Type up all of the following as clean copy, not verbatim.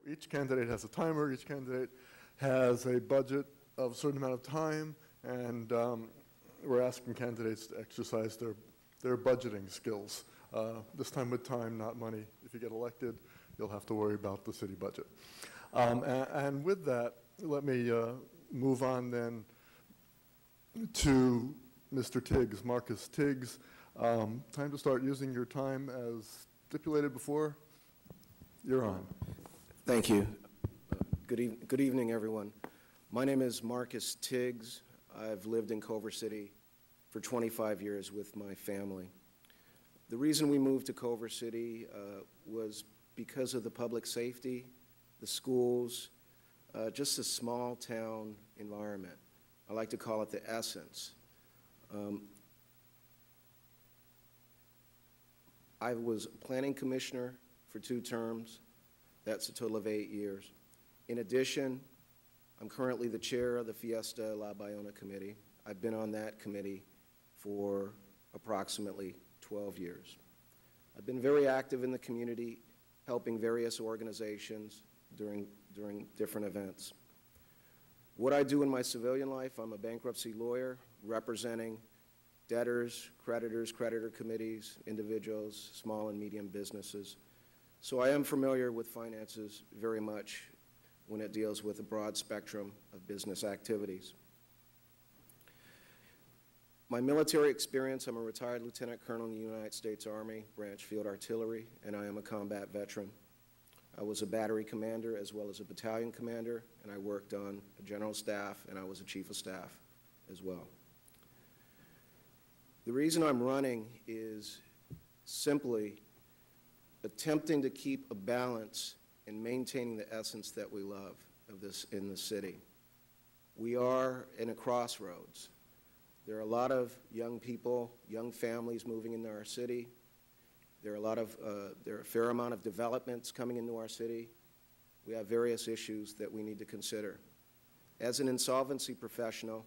each candidate has a timer, each candidate has a budget of a certain amount of time, and we're asking candidates to exercise their budgeting skills. This time with time, not money. If you get elected, you'll have to worry about the city budget. And with that, let me move on then to Mr. Tiggs, Marcus Tiggs. Time to start using your time as stipulated before. You're on. Thank you. Good evening, everyone. My name is Marcus Tiggs. I've lived in Culver City for 25 years with my family. The reason we moved to Culver City was because of the public safety, the schools, just a small town environment. I like to call it the essence. I was planning commissioner for 2 terms. That's a total of 8 years. In addition, I'm currently the chair of the Fiesta La Bayona Committee. I've been on that committee for approximately 12 years. I've been very active in the community, helping various organizations during different events. What I do in my civilian life, I'm a bankruptcy lawyer representing debtors, creditors, creditor committees, individuals, small and medium businesses. So I am familiar with finances very much when it deals with a broad spectrum of business activities. My military experience, I'm a retired lieutenant colonel in the United States Army, Branch Field Artillery, and I am a combat veteran. I was a battery commander as well as a battalion commander, and I worked on a general staff, and I was a chief of staff as well. The reason I'm running is simply attempting to keep a balance in maintaining the essence that we love of this in the city. We are in a crossroads. There are a lot of young people, young families moving into our city. There are a fair amount of developments coming into our city. We have various issues that we need to consider. As an insolvency professional,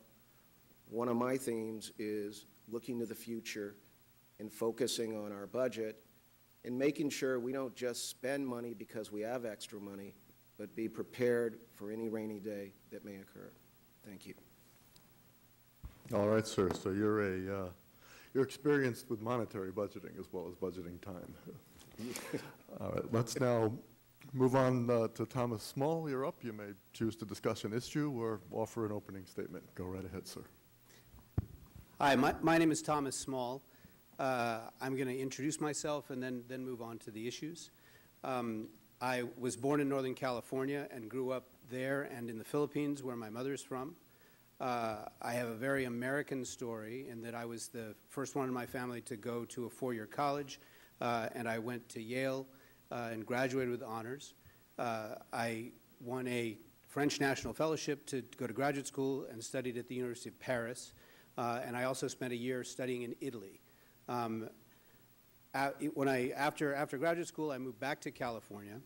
one of my themes is looking to the future and focusing on our budget and making sure we don't just spend money because we have extra money, but be prepared for any rainy day that may occur. Thank you. All right, sir. So you're experienced with monetary budgeting as well as budgeting time. All right. Let's now move on to Thomas Small. You're up. You may choose to discuss an issue or offer an opening statement. Go right ahead, sir. Hi, my name is Thomas Small. I'm going to introduce myself and then move on to the issues. I was born in Northern California and grew up there and in the Philippines, where my mother's from. I have a very American story in that I was the first one in my family to go to a 4-year college, and I went to Yale and graduated with honors. I won a French National Fellowship to go to graduate school and studied at the University of Paris, and I also spent a year studying in Italy. After graduate school, I moved back to California,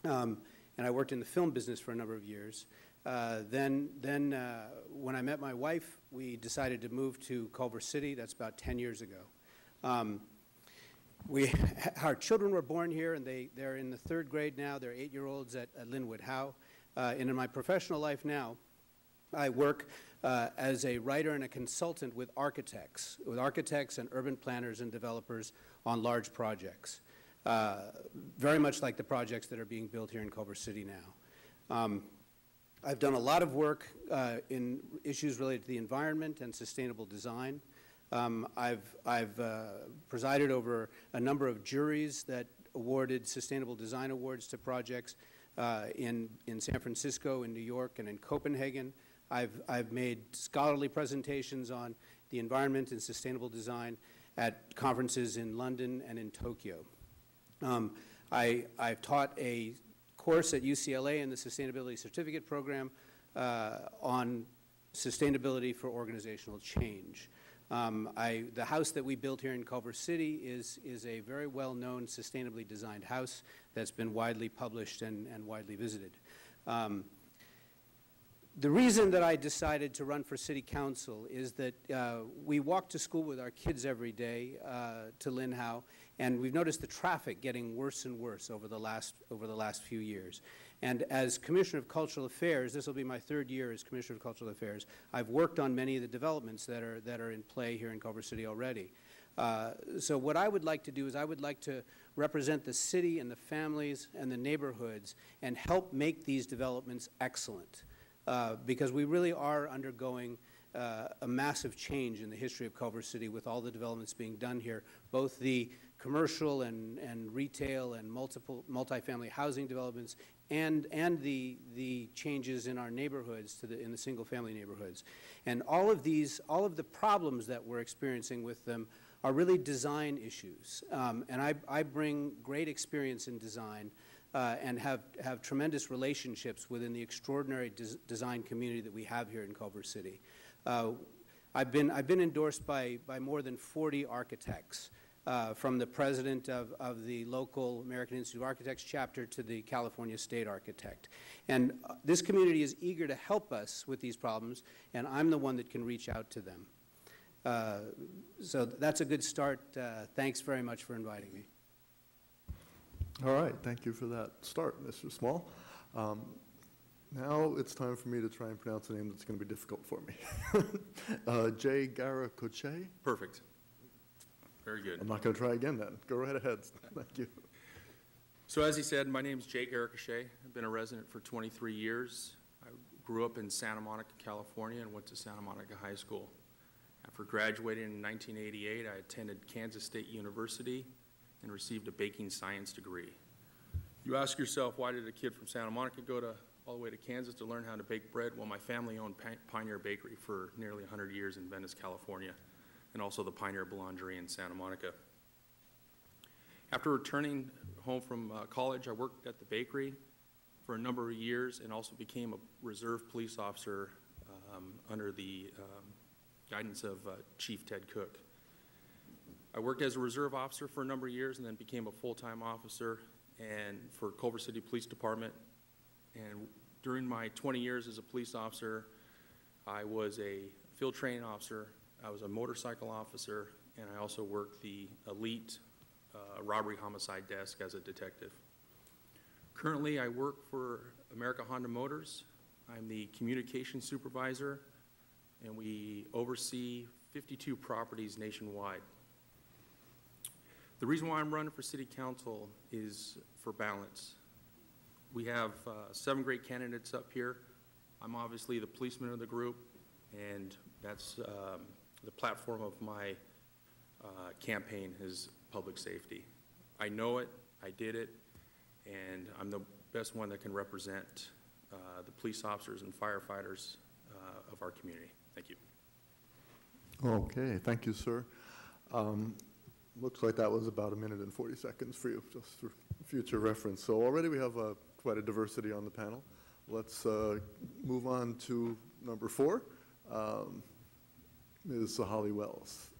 and I worked in the film business for a number of years. Then when I met my wife, we decided to move to Culver City. That's about 10 years ago. Our children were born here, and they're in the 3rd grade now. They're 8-year-olds at Linwood Howe. And in my professional life now, I work as a writer and a consultant with architects and urban planners and developers on large projects, very much like the projects that are being built here in Culver City now. I've done a lot of work in issues related to the environment and sustainable design. I've presided over a number of juries that awarded sustainable design awards to projects in San Francisco, in New York, and in Copenhagen. I've made scholarly presentations on the environment and sustainable design at conferences in London and in Tokyo. I've taught a course at UCLA in the Sustainability Certificate Program on sustainability for organizational change. The house that we built here in Culver City is a very well-known sustainably designed house that's been widely published and widely visited. The reason that I decided to run for city council is that we walk to school with our kids every day to Lynn Howe, And we've noticed the traffic getting worse and worse over the last few years. And as Commissioner of Cultural Affairs, this will be my third year as Commissioner of Cultural Affairs, I've worked on many of the developments that are in play here in Culver City already. So what I would like to do is I would like to represent the city and the families and the neighborhoods and help make these developments excellent, because we really are undergoing a massive change in the history of Culver City with all the developments being done here, both the commercial and retail and multifamily housing developments and the changes in our neighborhoods in the single-family neighborhoods. And all of the problems that we're experiencing with them are really design issues. And I bring great experience in design and have tremendous relationships within the extraordinary design community that we have here in Culver City. I've been endorsed by more than 40 architects, from the president of the local American Institute of Architects chapter to the California state architect. And this community is eager to help us with these problems, and I'm the one that can reach out to them. So that's a good start. Thanks very much for inviting me. All right, thank you for that start, Mr. Small. Now it's time for me to try and pronounce a name that's going to be difficult for me. Jay Garakoche. Perfect. Very good. I'm not going to try again then. Go right ahead. Thank you. So as he said, my name is Jay Garakoche. I've been a resident for 23 years. I grew up in Santa Monica, California, and went to Santa Monica High School. After graduating in 1988, I attended Kansas State University and received a baking science degree. You ask yourself, why did a kid from Santa Monica go all the way to Kansas to learn how to bake bread? Well, my family owned Pioneer Bakery for nearly 100 years in Venice, California, and also the Pioneer Boulangerie in Santa Monica. After returning home from college, I worked at the bakery for a number of years and also became a reserve police officer under the guidance of Chief Ted Cook. I worked as a reserve officer for a number of years and then became a full-time officer and for Culver City Police Department. And during my 20 years as a police officer, I was a field training officer, I was a motorcycle officer, and I also worked the elite robbery homicide desk as a detective. Currently, I work for America Honda Motors. I'm the communications supervisor, and we oversee 52 properties nationwide. The reason why I'm running for city council is for balance. We have 7 great candidates up here. I'm obviously the policeman of the group, and that's the platform of my campaign is public safety. I know it, I did it, and I'm the best one that can represent the police officers and firefighters of our community. Thank you. Okay, thank you, sir. Looks like that was about 1 minute and 40 seconds for you, just for future reference. So already we have quite a diversity on the panel. Let's move on to number 4, Ms. Holly Wells.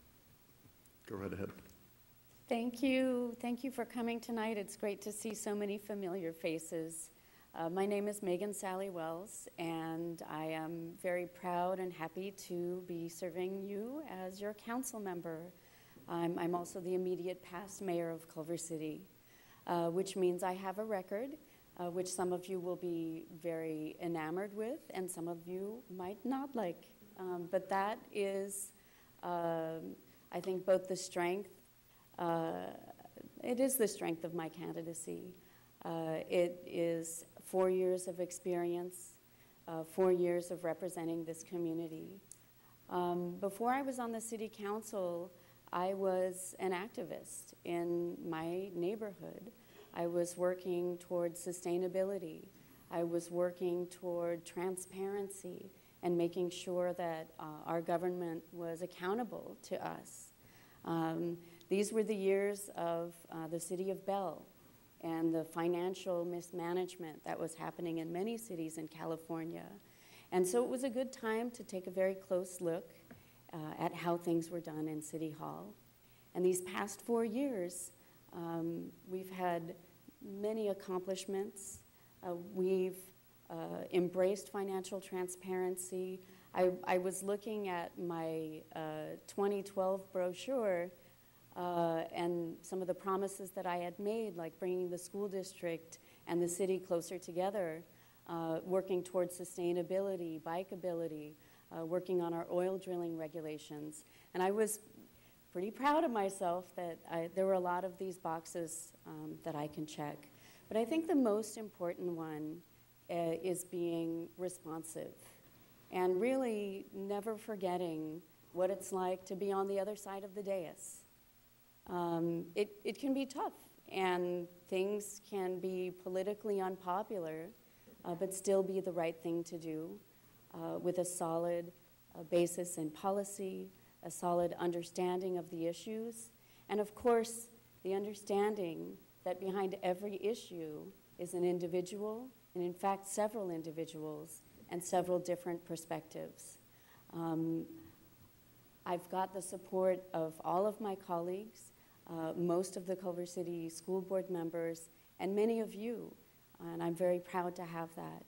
Go right ahead. Thank you. Thank you for coming tonight. It's great to see so many familiar faces. My name is Megan Sally Wells, and I am very proud and happy to be serving you as your council member. I'm also the immediate past mayor of Culver City, which means I have a record, which some of you will be very enamored with, and some of you might not like. But that is, I think, both the strength, it is the strength of my candidacy. It is 4 years of experience, 4 years of representing this community. Before I was on the city council, I was an activist in my neighborhood. I was working toward sustainability. I was working toward transparency and making sure that our government was accountable to us. These were the years of the city of Bell and the financial mismanagement that was happening in many cities in California. And so it was a good time to take a very close look at how things were done in City Hall. And these past 4 years, we've had many accomplishments. We've embraced financial transparency. I was looking at my 2012 brochure, and some of the promises that I had made, like bringing the school district and the city closer together, working towards sustainability, bikeability, working on our oil drilling regulations. And I was pretty proud of myself that there were a lot of these boxes that I can check. But I think the most important one is being responsive and really never forgetting what it's like to be on the other side of the dais. It can be tough, and things can be politically unpopular, but still be the right thing to do with a solid basis in policy, a solid understanding of the issues, and of course, the understanding that behind every issue is an individual, and in fact, several individuals and several different perspectives. I've got the support of all of my colleagues, most of the Culver City School Board members, and many of you, and I'm very proud to have that.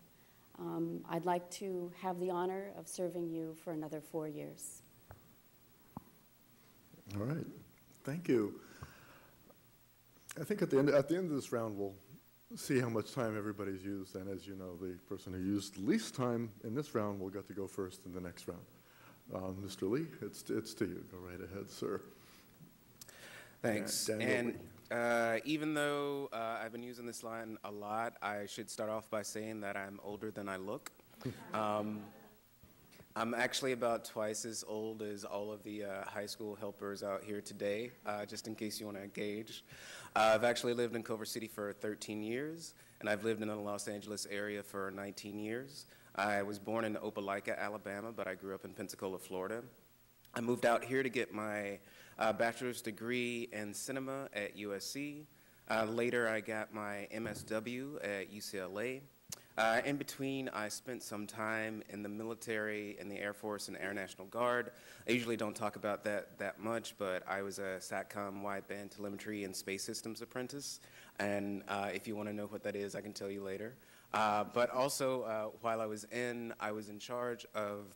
I'd like to have the honor of serving you for another 4 years. All right, thank you. I think at the end of this round, we'll see how much time everybody's used, and as you know, the person who used least time in this round will get to go first in the next round. Mr. Lee, it's to you. Go right ahead, sir. Thanks. Even though I've been using this line a lot, I should start off by saying that I'm older than I look. I'm actually about twice as old as all of the high school helpers out here today, just in case you want to gauge. I've actually lived in Culver City for 13 years, and I've lived in the Los Angeles area for 19 years. I was born in Opelika, Alabama, but I grew up in Pensacola, Florida. I moved out here to get my bachelor's degree in cinema at USC. Later, I got my MSW at UCLA. In between, I spent some time in the military, in the Air Force and Air National Guard. I usually don't talk about that much, but I was a SATCOM wideband telemetry and space systems apprentice. And if you want to know what that is, I can tell you later. But also, while I was in charge of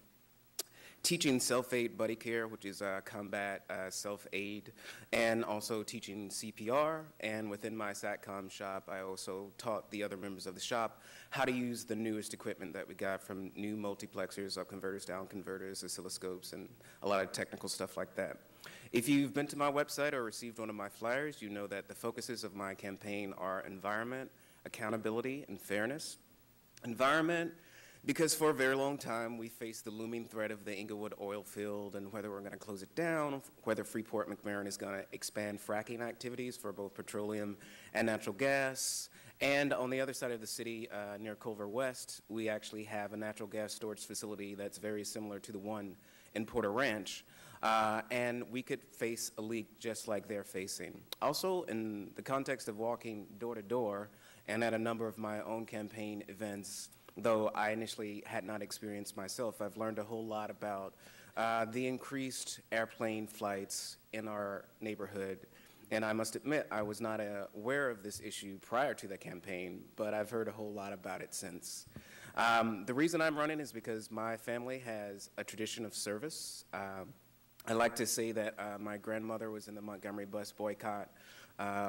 teaching self-aid buddy care, which is combat self-aid, and also teaching CPR. And within my SATCOM shop, I also taught the other members of the shop how to use the newest equipment that we got, from new multiplexers, up converters, down converters, oscilloscopes, and a lot of technical stuff like that. If you've been to my website or received one of my flyers, you know that the focuses of my campaign are environment, accountability, and fairness. Environment, because for a very long time, we faced the looming threat of the Inglewood oil field and whether we're going to close it down, whether Freeport-McMoRan is going to expand fracking activities for both petroleum and natural gas. And on the other side of the city, near Culver West, we actually have a natural gas storage facility that's very similar to the one in Porter Ranch. And we could face a leak just like they're facing. Also, in the context of walking door to door and at a number of my own campaign events, though I initially had not experienced myself, I've learned a whole lot about the increased airplane flights in our neighborhood. And I must admit, I was not aware of this issue prior to the campaign, but I've heard a whole lot about it since. The reason I'm running is because my family has a tradition of service. I like to say that my grandmother was in the Montgomery bus boycott.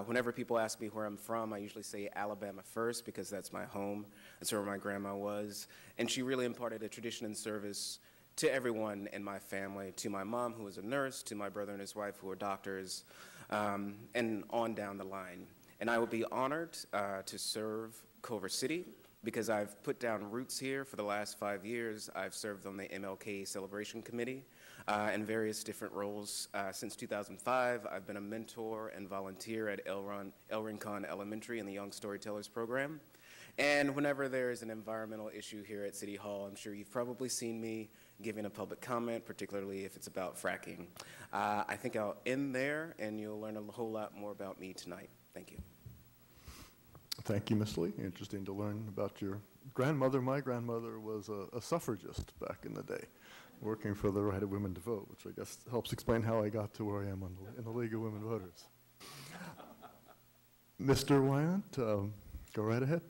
Whenever people ask me where I'm from, I usually say Alabama first because that's my home. That's where my grandma was. And she really imparted a tradition and service to everyone in my family, to my mom, who was a nurse, to my brother and his wife, who were doctors, and on down the line. And I would be honored to serve Culver City because I've put down roots here for the last 5 years. I've served on the MLK Celebration Committee in various different roles. Since 2005, I've been a mentor and volunteer at El Rincon Elementary in the Young Storytellers program. And whenever there is an environmental issue here at City Hall, I'm sure you've probably seen me giving a public comment, particularly if it's about fracking. I think I'll end there, and you'll learn a whole lot more about me tonight. Thank you. Thank you, Ms. Lee. Interesting to learn about your grandmother. My grandmother was a suffragist back in the day, working for the right of women to vote, which I guess helps explain how I got to where I am in the League of Women Voters. Mr. Wyant, go right ahead.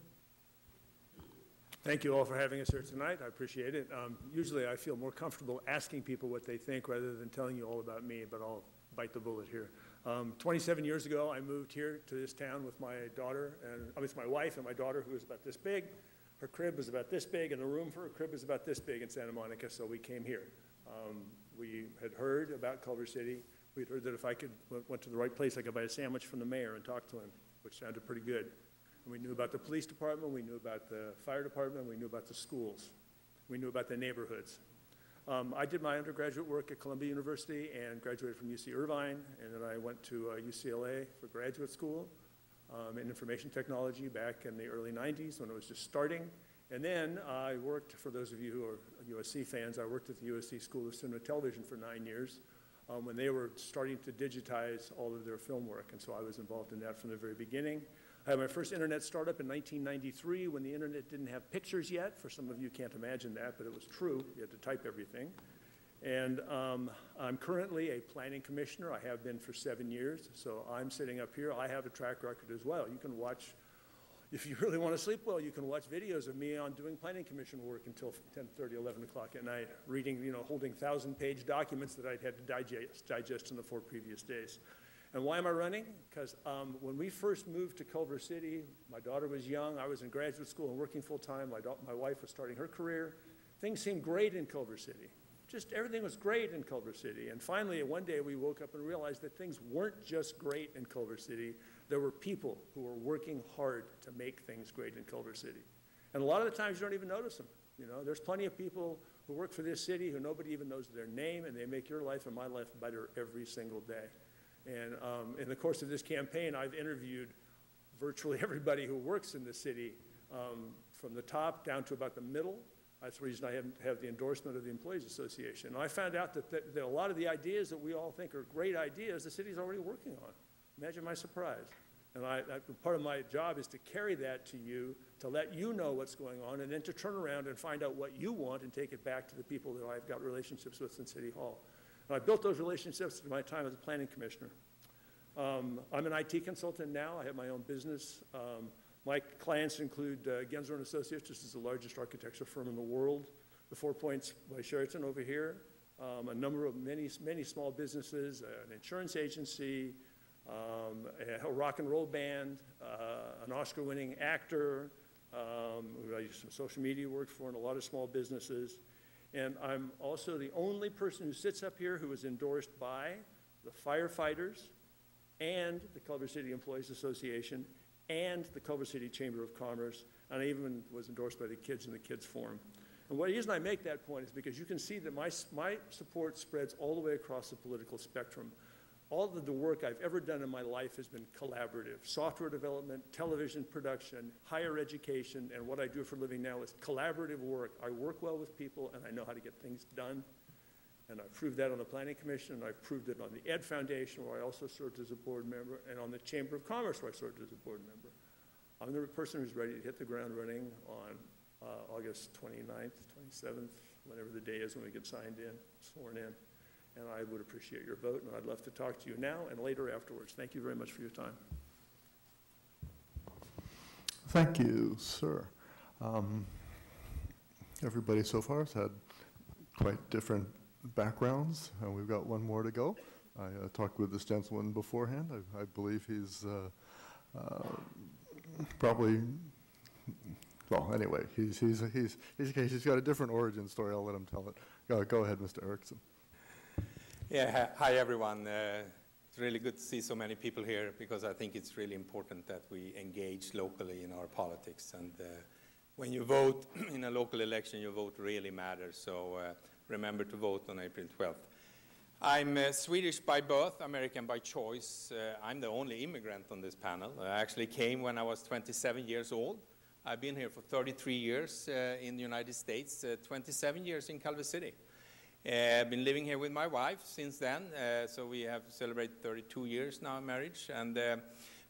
Thank you all for having us here tonight. I appreciate it. Usually I feel more comfortable asking people what they think rather than telling you all about me, but I'll bite the bullet here. 27 years ago, I moved here to this town with my daughter, and with my wife and my daughter, who was about this big. Her crib was about this big, and the room for her crib was about this big in Santa Monica, so we came here. We had heard about Culver City. We'd heard that if I went to the right place, I could buy a sandwich from the mayor and talk to him, which sounded pretty good. And we knew about the police department, we knew about the fire department, we knew about the schools. We knew about the neighborhoods. I did my undergraduate work at Columbia University and graduated from UC Irvine, and then I went to UCLA for graduate school in information technology back in the early 90s when it was just starting. And then I worked, for those of you who are USC fans, I worked at the USC School of Cinema and Television for 9 years when they were starting to digitize all of their film work, and so I was involved in that from the very beginning. I had my first internet startup in 1993 when the internet didn't have pictures yet. For some of you can't imagine that, but it was true. You had to type everything. And I'm currently a planning commissioner. I have been for 7 years, so I'm sitting up here. I have a track record as well. You can watch, if you really want to sleep well, you can watch videos of me on doing planning commission work until 10:30, 11 o'clock at night, reading, holding 1,000-page documents that I'd had to digest in the 4 previous days. And why am I running? Because when we first moved to Culver City, my daughter was young, I was in graduate school and working full-time, my wife was starting her career. Things seemed great in Culver City. Just everything was great in Culver City. And finally, one day we woke up and realized that things weren't just great in Culver City. There were people who were working hard to make things great in Culver City. And a lot of the times you don't even notice them. There's plenty of people who work for this city who nobody even knows their name, and they make your life and my life better every single day. And in the course of this campaign, I've interviewed virtually everybody who works in the city, from the top down to about the middle. That's the reason I have the endorsement of the Employees Association. And I found out that a lot of the ideas that we all think are great ideas, the city's already working on. Imagine my surprise. And part of my job is to carry that to you, to let you know what's going on, and then to turn around and find out what you want and take it back to the people that I've got relationships with in City Hall. And I built those relationships in my time as a planning commissioner. I'm an IT consultant now. I have my own business. My clients include Gensler & Associates, which is the largest architecture firm in the world, the 4 Points by Sheraton over here, a number of many small businesses, an insurance agency, a rock and roll band, an Oscar-winning actor, who I used some social media work for, and a lot of small businesses. And I'm also the only person who sits up here who is endorsed by the firefighters and the Culver City Employees Association and the Culver City Chamber of Commerce, and I even was endorsed by the kids in the Kids Forum. And the reason I make that point is because you can see that my support spreads all the way across the political spectrum. All of the work I've ever done in my life has been collaborative. Software development, television production, higher education, and what I do for a living now is collaborative work. I work well with people, and I know how to get things done. And I've proved that on the Planning Commission, and I've proved it on the Ed Foundation, where I also served as a board member, and on the Chamber of Commerce, where I served as a board member. I'm the person who's ready to hit the ground running on August 29th, 27th, whenever the day is when we get signed in, sworn in. And I would appreciate your vote, and I'd love to talk to you now and later afterwards. Thank you very much for your time. Thank you, sir. Everybody so far has had quite different backgrounds, and we've got one more to go. I talked with this gentleman beforehand. I believe he's probably, well, anyway, he's got a different origin story. I'll let him tell it. Go ahead, Mr. Erickson. Yeah, hi everyone. It's really good to see so many people here because I think it's really important that we engage locally in our politics. And when you vote in a local election, your vote really matters. So remember to vote on April 12th. I'm Swedish by birth, American by choice. I'm the only immigrant on this panel. I actually came when I was 27 years old. I've been here for 33 years in the United States, 27 years in Culver City. I've been living here with my wife since then, so we have celebrated 32 years now in marriage, and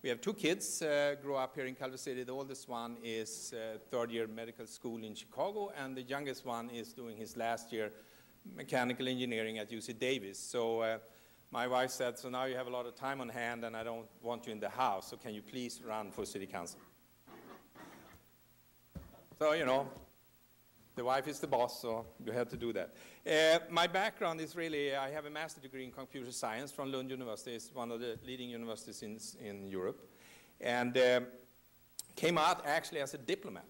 we have 2 kids grow up here in Culver City. The oldest one is third-year medical school in Chicago, and the youngest one is doing his last year mechanical engineering at UC Davis. So my wife said, so now you have a lot of time on hand, and I don't want you in the house, so can you please run for city council? So, The wife is the boss, so you have to do that. My background is really, I have a master's degree in computer science from Lund University. It's one of the leading universities in Europe. And came out actually as a diplomat.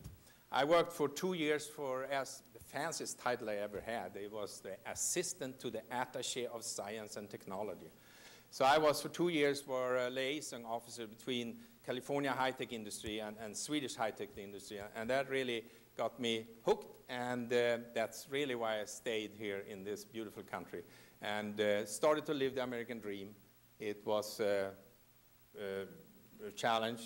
I worked for 2 years as the fanciest title I ever had. It was the assistant to the attaché of science and technology. So I was for 2 years a liaison officer between California high-tech industry and Swedish high-tech industry. And that really got me hooked, and that's really why I stayed here in this beautiful country and started to live the American dream. It was a challenge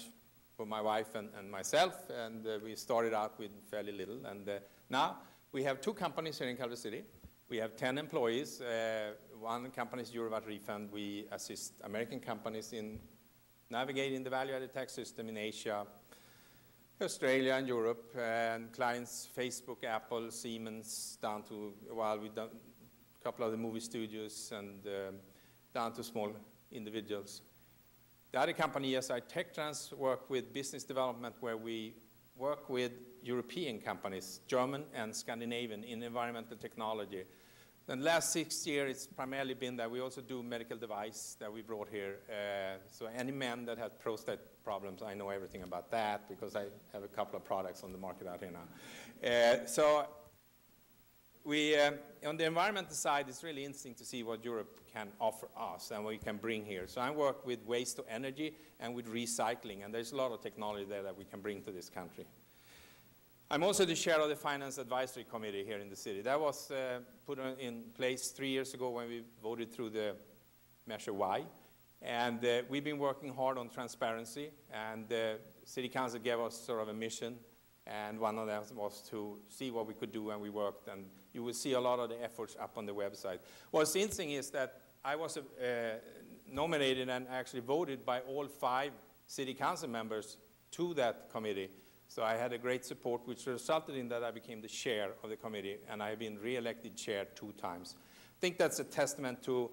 for my wife and myself, and we started out with fairly little. And now we have 2 companies here in Culver City. We have 10 employees. One company is Eurovat Refund. We assist American companies in navigating the value-added tax system in Asia, Australia and Europe, and clients Facebook, Apple, Siemens, down to, well, we've done a couple of the movie studios, and down to small individuals. The other company, SI Tech Trans, work with business development, where we work with European companies, German and Scandinavian, in environmental technology. In the last 6 years, it's primarily been that we also do medical device that we brought here. So any man that has prostate problems, I know everything about that because I have a couple of products on the market out here now. So we, on the environmental side, it's really interesting to see what Europe can offer us and what we can bring here. So I work with waste to energy and with recycling, and there's a lot of technology there that we can bring to this country. I'm also the chair of the Finance Advisory Committee here in the city. That was put in place 3 years ago when we voted through the Measure Y. And we've been working hard on transparency, and the City Council gave us sort of a mission, and one of them was to see what we could do, and we worked, and you will see a lot of the efforts up on the website. What's interesting is that I was nominated and actually voted by all 5 City Council members to that committee. So I had a great support, which resulted in that I became the chair of the committee, and I have been re-elected chair 2 times. I think that's a testament to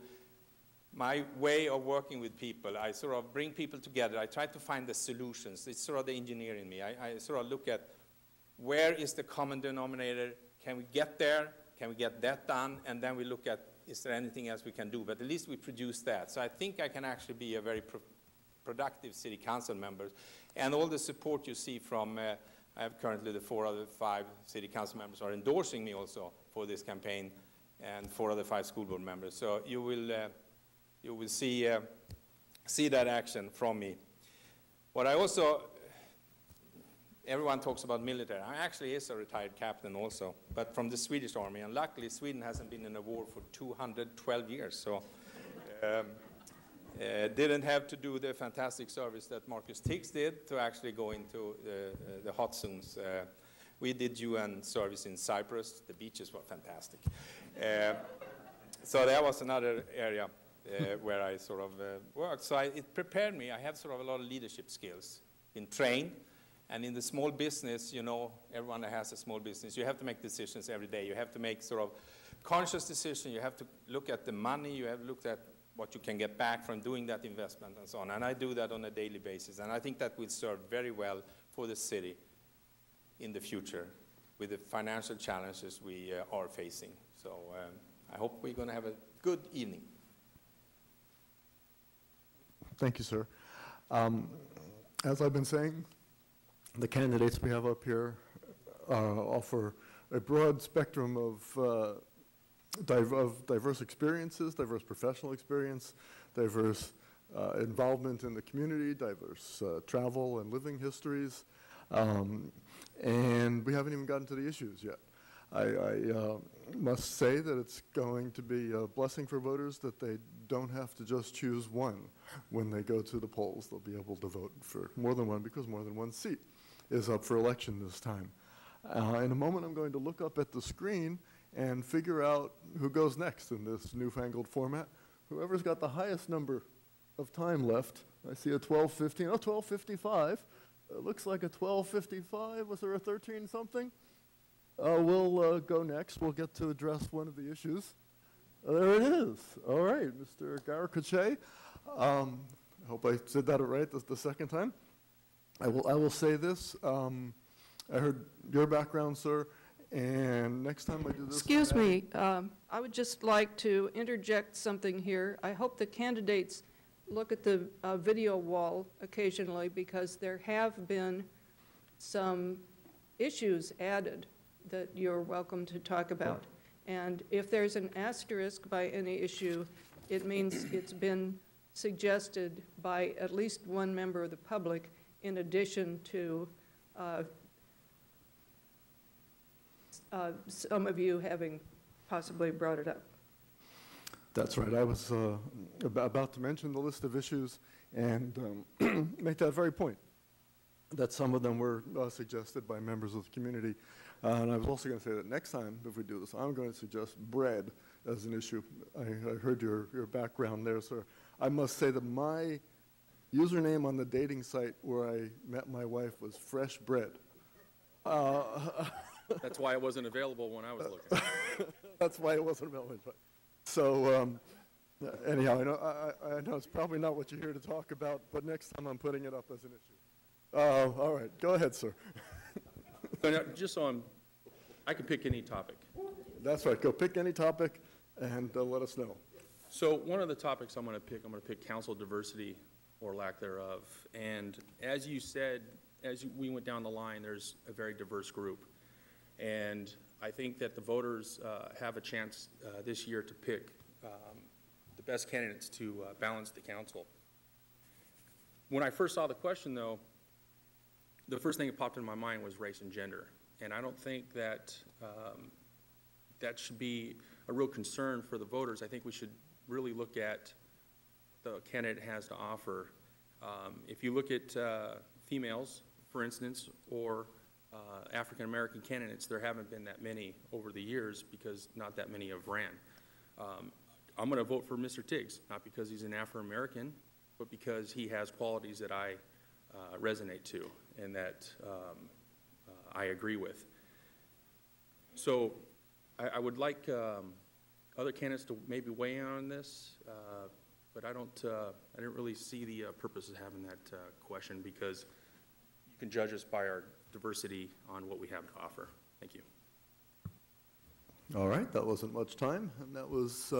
my way of working with people. I sort of bring people together. I try to find the solutions. It's sort of the engineer in me. I sort of look at where is the common denominator? Can we get there? Can we get that done? And then we look at, is there anything else we can do? But at least we produce that. So I think I can actually be a very productive city council members, and all the support you see from, I have currently the 4 of the 5 city council members are endorsing me also for this campaign, and 4 of the 5 school board members. So you will see that action from me. What I also, everyone talks about military. I actually is a retired captain also, but from the Swedish Army, and luckily Sweden hasn't been in a war for 212 years, so didn't have to do the fantastic service that Marcus Tiggs did to actually go into the hot zones. We did UN service in Cyprus. The beaches were fantastic. So that was another area where I sort of worked. So it prepared me. I have sort of a lot of leadership skills. Been trained, and in the small business, you know, everyone that has a small business, you have to make decisions every day. You have to make sort of conscious decisions. You have to look at the money. You have looked at what you can get back from doing that investment and so on. And I do that on a daily basis. And I think that will serve very well for the city in the future with the financial challenges we are facing. So I hope we're going to have a good evening. Thank you, sir. As I've been saying, the candidates we have up here offer a broad spectrum of diverse experiences, diverse professional experience, diverse involvement in the community, diverse travel and living histories, and we haven't even gotten to the issues yet. I must say that it's going to be a blessing for voters that they don't have to just choose one when they go to the polls. They'll be able to vote for more than one because more than one seat is up for election this time. In a moment, I'm going to look up at the screen and figure out who goes next in this newfangled format. Whoever's got the highest number of time left, I see a 12:15, oh, 12:55. Looks like a 12:55. Was there a 13 something? We'll go next. We'll get to address one of the issues. There it is. All right, Mr. Garakachay. I hope I said that right the second time. I will say this. I heard your background, sir, And next time I do this. Excuse me, I would just like to interject something here. I hope the candidates look at the video wall occasionally, because there have been some issues added that you're welcome to talk about. And if there's an asterisk by any issue, it means it's been suggested by at least one member of the public, in addition to some of you having possibly brought it up. That's right. I was about to mention the list of issues and make that very point, that some of them were suggested by members of the community. And I was also going to say that next time, if we do this, I'm going to suggest bread as an issue. I heard your background there, sir. I must say that my username on the dating site where I met my wife was fresh bread. That's why it wasn't available when I was looking. That's why it wasn't available. So anyhow, I know it's probably not what you're here to talk about, but next time I'm putting it up as an issue. All right, go ahead, sir. Just so I can pick any topic. That's right. Go pick any topic and let us know. So one of the topics I'm going to pick council diversity or lack thereof. And as you said, we went down the line, there's a very diverse group. And I think that the voters have a chance this year to pick the best candidates to balance the council. When I first saw the question, though, the first thing that popped in my mind was race and gender. And I don't think that that should be a real concern for the voters. I think we should really look at the candidate has to offer. If you look at females, for instance, or African-American candidates, there haven't been that many over the years because not that many have ran. I'm going to vote for Mr. Tiggs, not because he's an Afro-American, but because he has qualities that I resonate to and that I agree with. So I would like other candidates to maybe weigh in on this, but I didn't really see the purpose of having that question, because you can judge us by our diversity on what we have to offer. Thank you. All right, that wasn't much time, and that was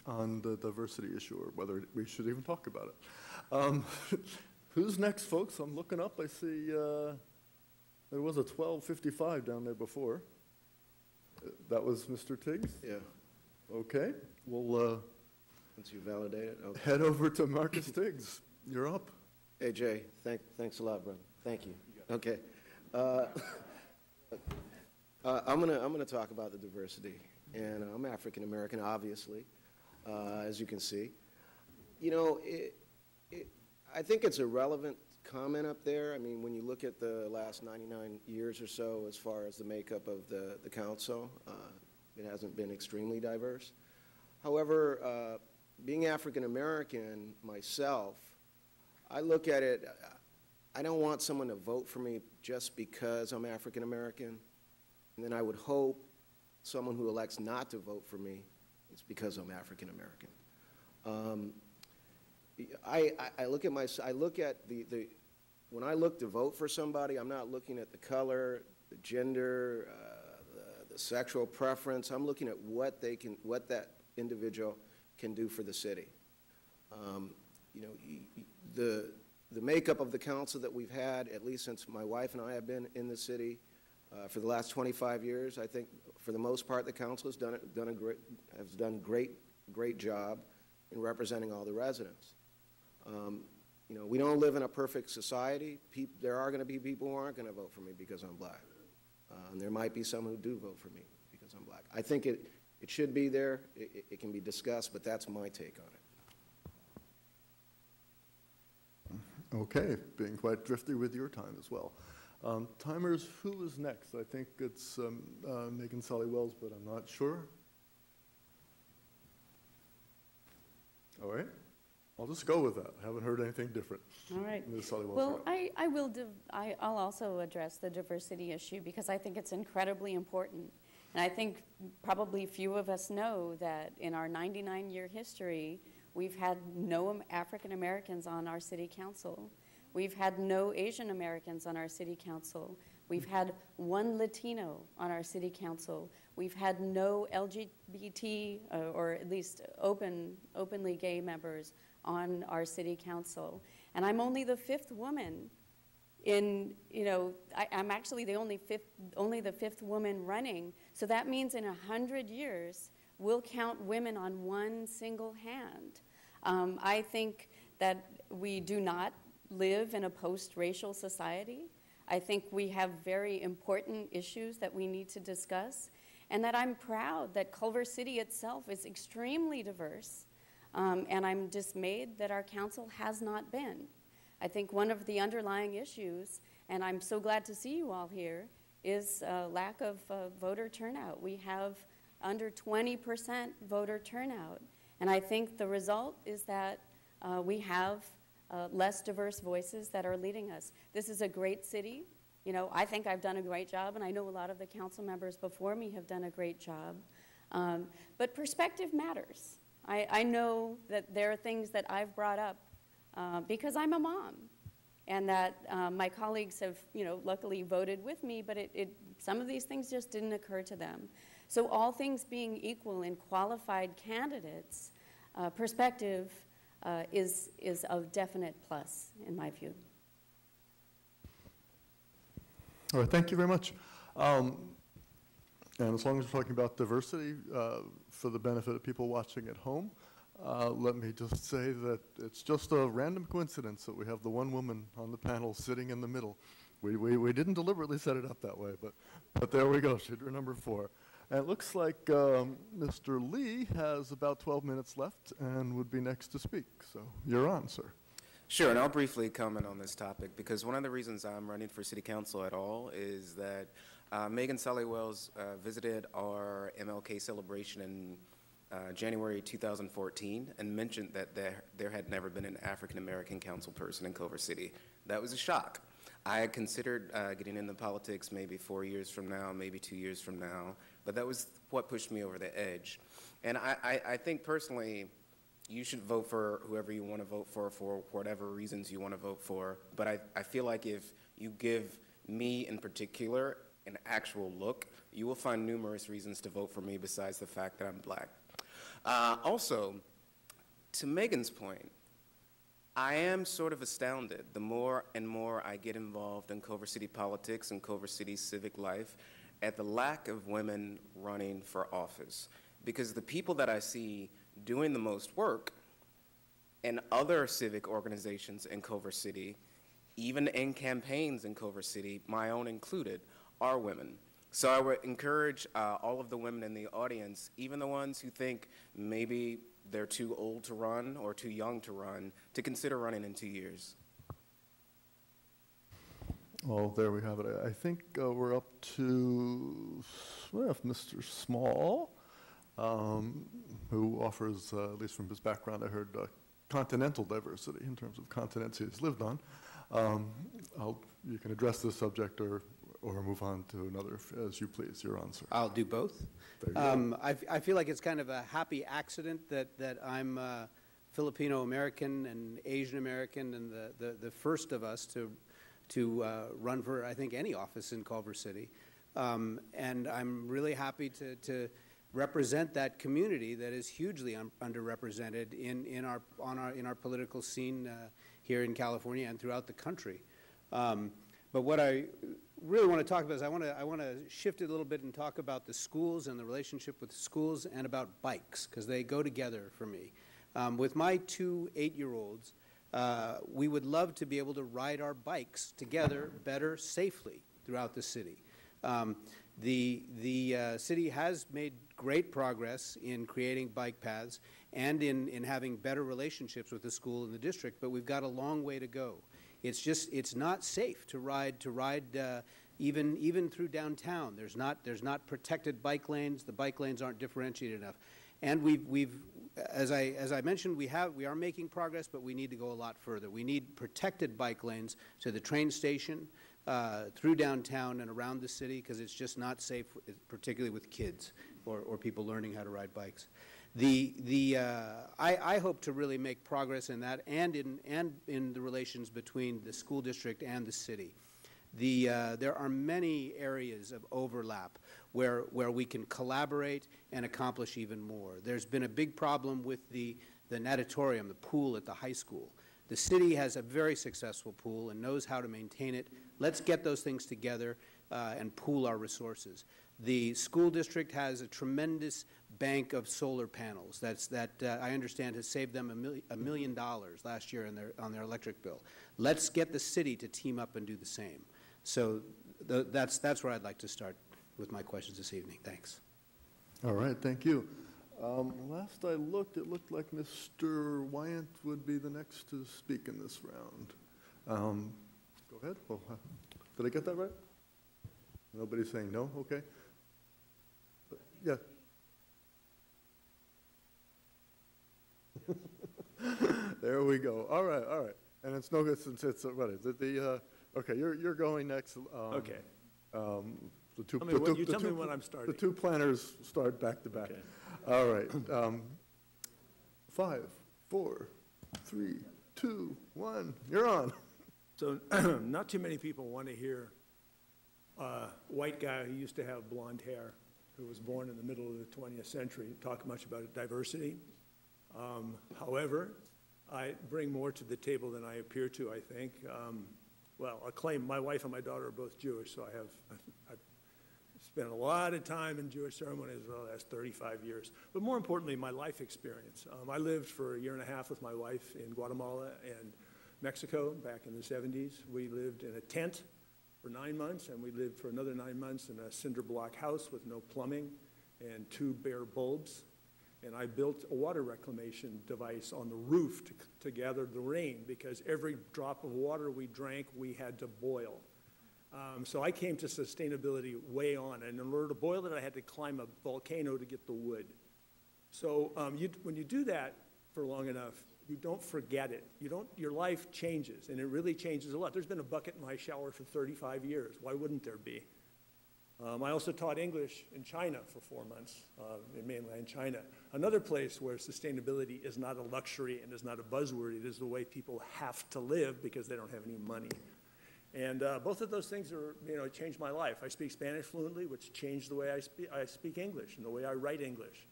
on the diversity issue, or whether we should even talk about it. Who's next, folks? I'm looking up. I see there was a 1255 down there before. That was Mr. Tiggs? Yeah. Okay. We'll Once you validate it, okay. head over to Marcus Tiggs. You're up. Hey, Jay, thanks a lot, brother. Thank you. Okay. I'm gonna talk about the diversity, and I'm African American, obviously, as you can see. You know, I think it's a relevant comment up there. I mean, when you look at the last 99 years or so, as far as the makeup of the council, it hasn't been extremely diverse. However, being African American myself, I look at it, I don't want someone to vote for me just because I'm African American, and then I would hope someone who elects not to vote for me is because I'm African American. I look at when I look to vote for somebody, I'm not looking at the color, the gender, the sexual preference. I'm looking at what that individual can do for the city. You know, the makeup of the council that we've had, at least since my wife and I have been in the city for the last 25 years, I think for the most part the council has done a great job in representing all the residents. You know, we don't live in a perfect society. There are going to be people who aren't going to vote for me because I'm black. And there might be some who do vote for me because I'm black. I think it should be there. It can be discussed, but that's my take on it. Okay, being quite thrifty with your time as well. Timers, who is next? I think it's Megan Sally Wells, but I'm not sure. All right. I'll just go with that. I haven't heard anything different. All right. Ms. Sally Wells, Well, you're up. I'll also address the diversity issue because I think it's incredibly important. And I think probably few of us know that in our 99-year history, we've had no African Americans on our city council. We've had no Asian Americans on our city council. We've had one Latino on our city council. We've had no LGBT, or at least openly gay members on our city council. And I'm only the 5th woman I'm actually the only the fifth woman running. So that means in 100 years, we'll count women on one single hand. I think that we do not live in a post-racial society. I think we have very important issues that we need to discuss, and that I'm proud that Culver City itself is extremely diverse, and I'm dismayed that our council has not been. I think one of the underlying issues, and I'm so glad to see you all here, is lack of voter turnout. We have under 20% voter turnout, and I think the result is that we have less diverse voices that are leading us. This is a great city. I think I've done a great job, and I know a lot of the council members before me have done a great job. But perspective matters. I know that there are things that I've brought up because I'm a mom, and that my colleagues have, luckily voted with me, but some of these things just didn't occur to them. So all things being equal in qualified candidates, perspective is a definite plus in my view. All right, thank you very much. And as long as we're talking about diversity, for the benefit of people watching at home, let me just say that it's just a random coincidence that we have the one woman on the panel sitting in the middle. We didn't deliberately set it up that way, but there we go. She's number 4. And it looks like Mr. Lee has about 12 minutes left and would be next to speak. So you're on, sir. Sure, and I'll briefly comment on this topic because one of the reasons I'm running for city council at all is that Megan Solly Wells visited our MLK celebration in January 2014 and mentioned that there had never been an African-American council person in Culver City. That was a shock. I had considered getting into politics maybe 4 years from now, maybe 2 years from now, but that was what pushed me over the edge. And I think personally, you should vote for whoever you want to vote for whatever reasons you want to vote for. But I feel like if you give me in particular an actual look, you will find numerous reasons to vote for me besides the fact that I'm black. Also, to Megan's point, I am sort of astounded the more and more I get involved in Culver City politics and Culver City civic life at the lack of women running for office. Because the people that I see doing the most work in other civic organizations in Culver City, even in campaigns in Culver City, my own included, are women. So I would encourage all of the women in the audience, even the ones who think maybe they're too old to run or too young to run, to consider running in 2 years. Well, there we have it. I think we're up to Mr. Small, who offers, at least from his background, I heard continental diversity in terms of continents he's lived on. You can address this subject or move on to another as you please. You're on, sir. I'll do both. I feel like it's kind of a happy accident that I'm Filipino American and Asian American and the first of us to run for, I think, any office in Culver City. And I'm really happy to represent that community that is hugely underrepresented in our political scene here in California and throughout the country. But what I really want to talk about is I want to shift it a little bit and talk about the schools and the relationship with schools and about bikes, because they go together for me. With my 2 8-year-olds, we would love to be able to ride our bikes together better safely throughout the city. The city has made great progress in creating bike paths and in having better relationships with the school and the district, but we've got a long way to go. It's not safe to ride even through downtown. There's not protected bike lanes. The bike lanes aren't differentiated enough. And as I mentioned, we are making progress, but we need to go a lot further. We need protected bike lanes to the train station, through downtown and around the city, because it's just not safe, particularly with kids or people learning how to ride bikes. I hope to really make progress in that and in the relations between the school district and the city. There are many areas of overlap where we can collaborate and accomplish even more. There's been a big problem with the natatorium, the pool at the high school. The city has a very successful pool and knows how to maintain it. Let's get those things together and pool our resources. The school district has a tremendous bank of solar panels that I understand has saved them $1 million last year on their electric bill. Let's get the city to team up and do the same. So that's where I'd like to start with my questions this evening. Thanks. All right, thank you. Last I looked, it looked like Mr. Wyant would be the next to speak in this round. Go ahead. Well, did I get that right? Nobody's saying no? Okay. Yeah. There we go. All right, all right. And it's no good since it's what is it? Okay, you're going next. Okay. Tell me when I'm starting. The two planners start back to back. Okay. All right. 5, 4, 3, 2, 1. You're on. So not too many people want to hear a white guy who used to have blonde hair, who was born in the middle of the 20th century, talk much about diversity. However, I bring more to the table than I appear to, I think. Well, I'll claim my wife and my daughter are both Jewish, so I've spent a lot of time in Jewish ceremonies for the last 35 years. But more importantly, my life experience. I lived for a year and a half with my wife in Guatemala and Mexico back in the 70s. We lived in a tent for 9 months, and we lived for another 9 months in a cinder block house with no plumbing and 2 bare bulbs. And I built a water reclamation device on the roof to gather the rain, because every drop of water we drank, we had to boil. So I came to sustainability way on, and in order to boil it, I had to climb a volcano to get the wood. So when you do that for long enough, you don't forget it. Your life changes, and it really changes a lot. There's been a bucket in my shower for 35 years. Why wouldn't there be? I also taught English in China for 4 months, in mainland China. Another place where sustainability is not a luxury and is not a buzzword. It is the way people have to live because they don't have any money. And both of those things changed my life. I speak Spanish fluently, which changed the way I speak English and the way I write English.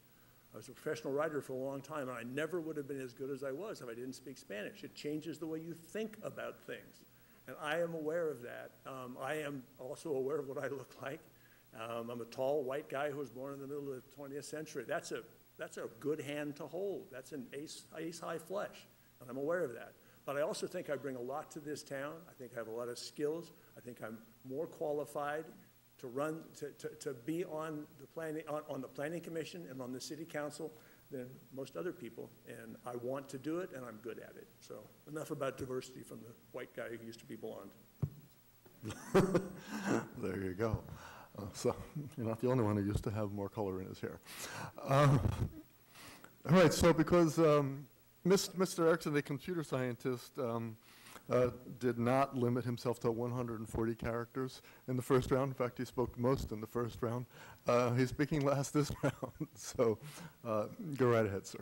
I was a professional writer for a long time, and I never would have been as good as I was if I didn't speak Spanish. It changes the way you think about things. And I am aware of that. I am also aware of what I look like. I'm a tall, white guy who was born in the middle of the 20th century. That's a good hand to hold. That's an ace-high flesh, and I'm aware of that. But I also think I bring a lot to this town. I think I have a lot of skills. I think I'm more qualified to be on the planning commission and on the city council than most other people. And I want to do it, and I'm good at it. So enough about diversity from the white guy who used to be blonde. There you go. So you're not the only one who used to have more color in his hair. All right, so because Mr. Erickson, a computer scientist, did not limit himself to 140 characters in the first round. In fact, he spoke most in the first round. He's speaking last this round, so go right ahead, sir.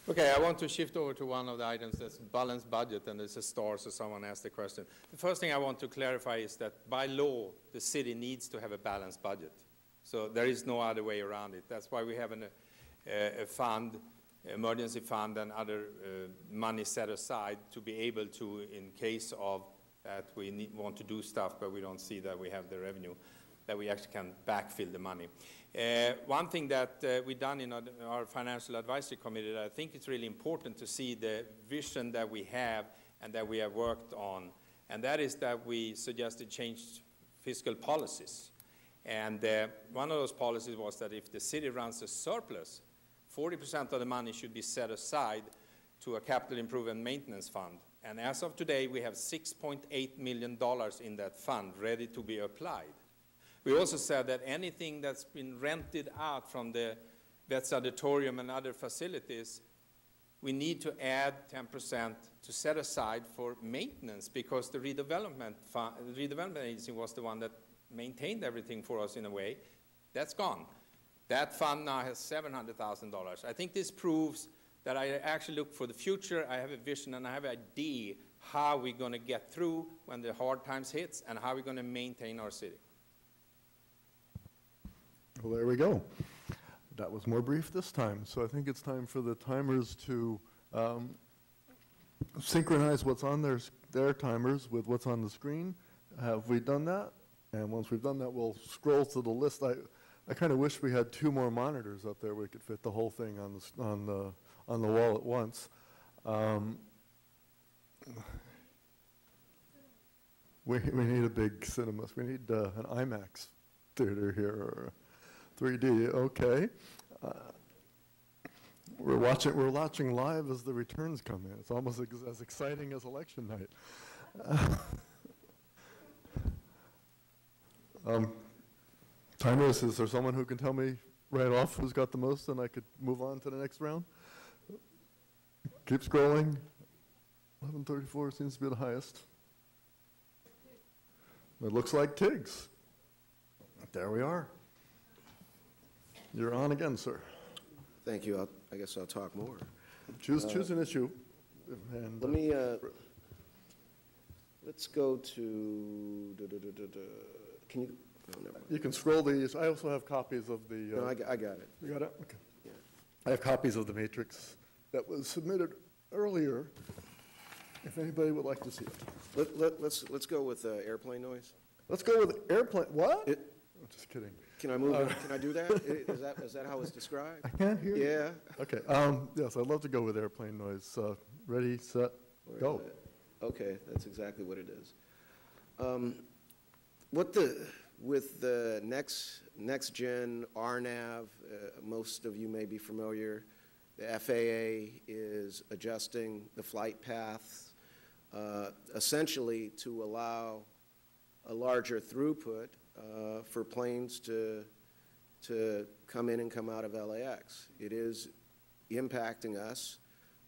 Okay, I want to shift over to one of the items that's balanced budget, and it's a star, so someone asked the question. The first thing I want to clarify is that by law, the city needs to have a balanced budget. So there is no other way around it. That's why we have a fund, emergency fund, and other money set aside to be able to, in case of that we want to do stuff, but we don't see that we have the revenue, that we actually can backfill the money. One thing that we've done in our financial advisory committee that I think it's really important to see the vision that we have and that we have worked on, and that is that we suggested changed fiscal policies. And one of those policies was that if the city runs a surplus, 40% of the money should be set aside to a capital improvement maintenance fund. And as of today, we have $6.8 million in that fund ready to be applied. We also said that anything that's been rented out from the Vets Auditorium and other facilities, we need to add 10% to set aside for maintenance, because the redevelopment agency was the one that maintained everything for us in a way. That's gone. That fund now has $700,000. I think this proves that I actually look for the future. I have a vision and I have an idea how we're going to get through when the hard times hits, and how we're going to maintain our city. Well, there we go. That was more brief this time, so I think it's time for the timers to synchronize what's on their timers with what's on the screen. Have we done that? And once we've done that, we'll scroll to the list. I kind of wish we had 2 more monitors up there. We could fit the whole thing on the wall at once. We need a big cinema. We need an IMAX theater here, or 3D. Okay. We're watching live as the returns come in. It's almost as exciting as election night. Timers, is there someone who can tell me right off who's got the most, and I could move on to the next round? Keep scrolling. 1134 seems to be the highest. It looks like Tiggs. There we are. You're on again, sir. Thank you. I guess I'll talk more. Choose an issue. And, Let me, let's go to, can you, oh, never mind. you can scroll these. I also have copies of the... No, I got it. You got it? Okay. Yeah. I have copies of the matrix that was submitted earlier, if anybody would like to see it. Let's go with airplane noise. Let's go with airplane, what? It- I'm just kidding. Can I move, can I do that? Is that how it's described? I can't hear you. Yeah. Okay, yes, I'd love to go with airplane noise. Ready, set, go. Okay, that's exactly what it is. With the next gen RNAV, most of you may be familiar, the FAA is adjusting the flight paths essentially to allow a larger throughput for planes to come in and come out of LAX. It is impacting us.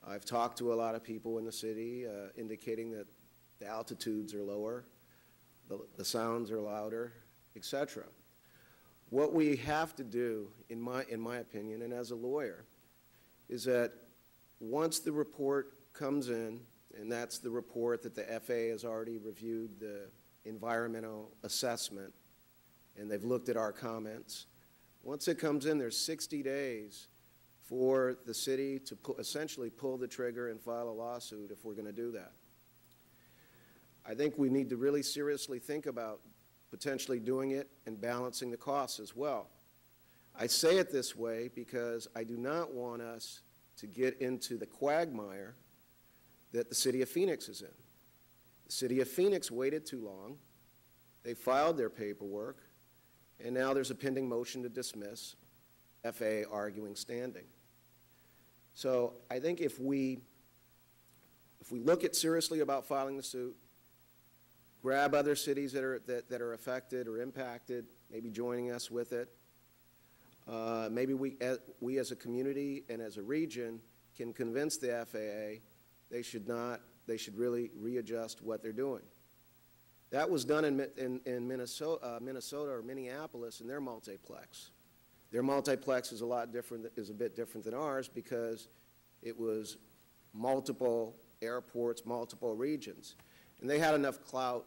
I've talked to a lot of people in the city indicating that the altitudes are lower, the sounds are louder, etc. What we have to do, in my opinion, and as a lawyer, is that once the report comes in, and that's the report that the FAA has already reviewed the environmental assessment, and they've looked at our comments. Once it comes in, there's 60 days for the city to essentially pull the trigger and file a lawsuit if we're going to do that. I think we need to really seriously think about potentially doing it and balancing the costs as well. I say it this way because I do not want us to get into the quagmire that the city of Phoenix is in. The city of Phoenix waited too long. They filed their paperwork, and now there's a pending motion to dismiss, FAA arguing standing. So I think if we look at seriously about filing the suit, grab other cities that are affected or impacted, maybe joining us with it, maybe we as a community and as a region can convince the FAA they should really readjust what they're doing. That was done in Minnesota or Minneapolis in their multiplex. Their multiplex is a bit different than ours because it was multiple airports, multiple regions. And they had enough clout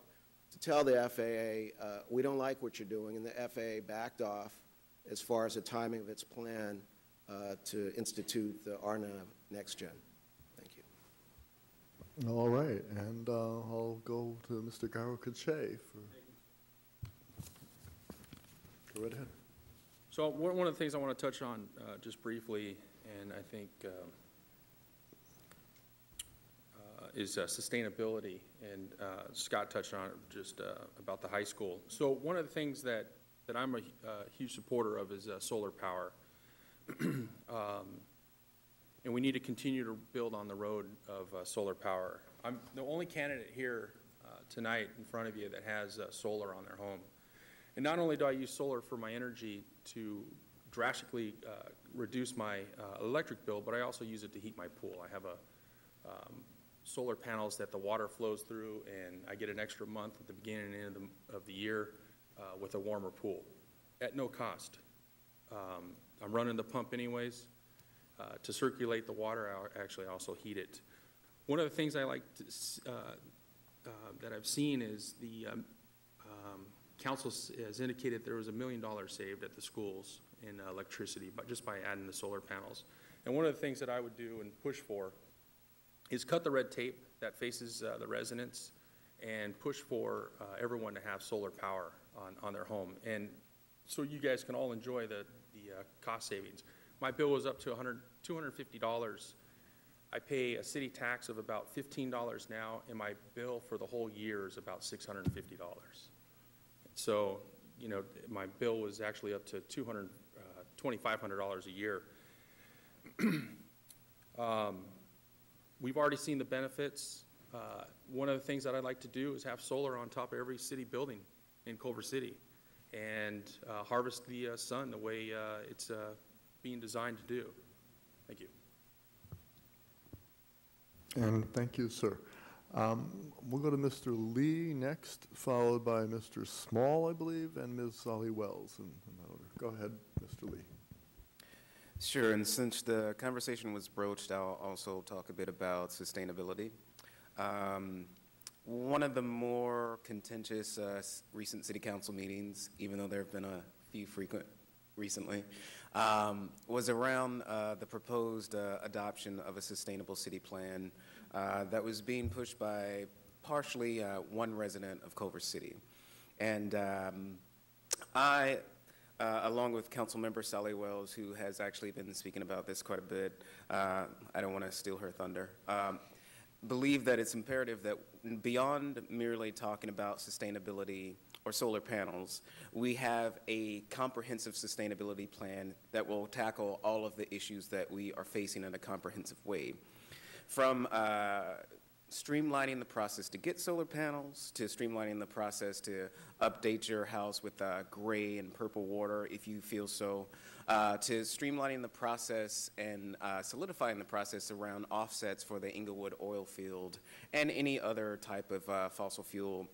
to tell the FAA, we don't like what you're doing, and the FAA backed off as far as the timing of its plan to institute the RNAV Next Gen. Thank you. All right, and I'll go to Mr. Garo-Kache for... Go right ahead. So one of the things I want to touch on just briefly, and I think is sustainability, and Scott touched on it just about the high school. So one of the things that I'm a huge supporter of is solar power. And we need to continue to build on the road of solar power. I'm the only candidate here tonight in front of you that has solar on their home. And not only do I use solar for my energy to drastically reduce my electric bill, but I also use it to heat my pool. I have solar panels that the water flows through, and I get an extra month at the beginning and end of the year with a warmer pool at no cost. I'm running the pump anyways. To circulate the water, I actually also heat it One of the things I like to, that I've seen is the council has indicated there was $1 million saved at the schools in electricity, but just by adding the solar panels. And one of the things that I would do and push for is cut the red tape that faces the residents and push for everyone to have solar power on their home. And so you guys can all enjoy the cost savings. My bill was up to $250. I pay a city tax of about $15 now, and my bill for the whole year is about $650. So, you know, my bill was actually up to $2,500 a year. We've already seen the benefits. One of the things that I'd like to do is have solar on top of every city building in Culver City and harvest the sun the way it's being designed to do. Thank you. And thank you, sir. We'll go to Mr. Lee next, followed by Mr. Small, I believe, and Ms. Solly Wells in that order. Go ahead, Mr. Lee. Sure, and since the conversation was broached, I'll also talk a bit about sustainability. One of the more contentious recent city council meetings, even though there have been a few frequent recently, was around the proposed adoption of a sustainable city plan that was being pushed by partially one resident of Culver City. And I, along with Councilmember Sally Wells, who has actually been speaking about this quite a bit, I don't want to steal her thunder, believe that it's imperative that beyond merely talking about sustainability or solar panels, we have a comprehensive sustainability plan that will tackle all of the issues that we are facing in a comprehensive way. From streamlining the process to get solar panels, to streamlining the process to update your house with gray and purple water if you feel so, to streamlining the process and solidifying the process around offsets for the Inglewood oil field and any other type of fossil fuel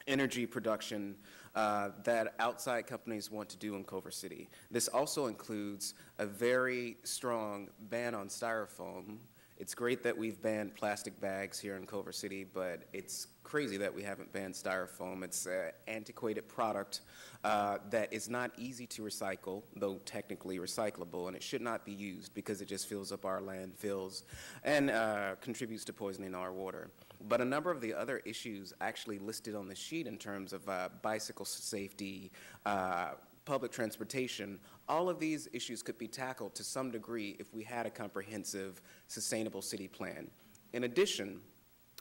energy production that outside companies want to do in Culver City. This also includes a very strong ban on styrofoam. It's great that we've banned plastic bags here in Culver City, but it's crazy that we haven't banned styrofoam. It's an antiquated product that is not easy to recycle, though technically recyclable, and it should not be used because it just fills up our landfills and contributes to poisoning our water. But a number of the other issues actually listed on the sheet in terms of bicycle safety, public transportation, all of these issues could be tackled to some degree if we had a comprehensive, sustainable city plan. In addition,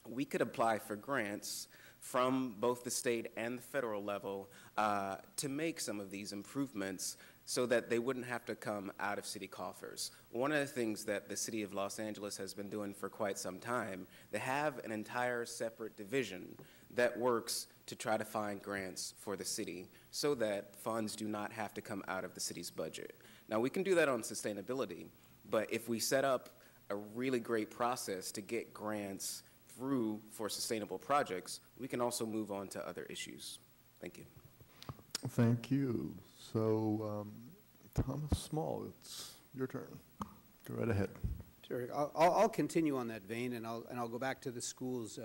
we could apply for grants from both the state and the federal level to make some of these improvements so that they wouldn't have to come out of city coffers. One of the things that the city of Los Angeles has been doing for quite some time, they have an entire separate division that works to try to find grants for the city so that funds do not have to come out of the city's budget. Now, we can do that on sustainability, but if we set up a really great process to get grants through for sustainable projects, we can also move on to other issues. Thank you. Thank you. So, Thomas Small, it's your turn. Go right ahead. Sure. I'll continue on that vein, and I'll go back to the schools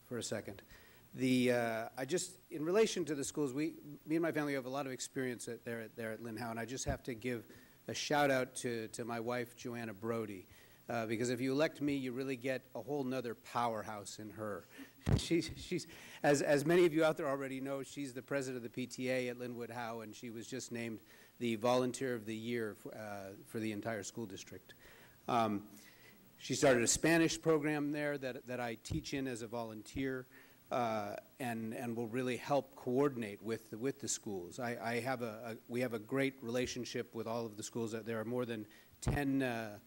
for a second. In relation to the schools, me and my family have a lot of experience there at Lynn Howe, and I just have to give a shout out to my wife, Joanna Brody, because if you elect me, you really get a whole nother powerhouse in her. She's as many of you out there already know, she's the president of the PTA at Linwood Howe, and she was just named the Volunteer of the Year for the entire school district. She started a Spanish program there that I teach in as a volunteer. And will really help coordinate with the schools. We have a great relationship with all of the schools. There are more than 10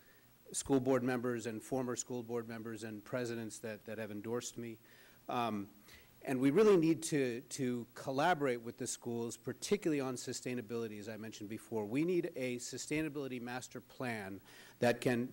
school board members and former school board members and presidents that have endorsed me. And we really need to collaborate with the schools, particularly on sustainability, as I mentioned before. We need a sustainability master plan that can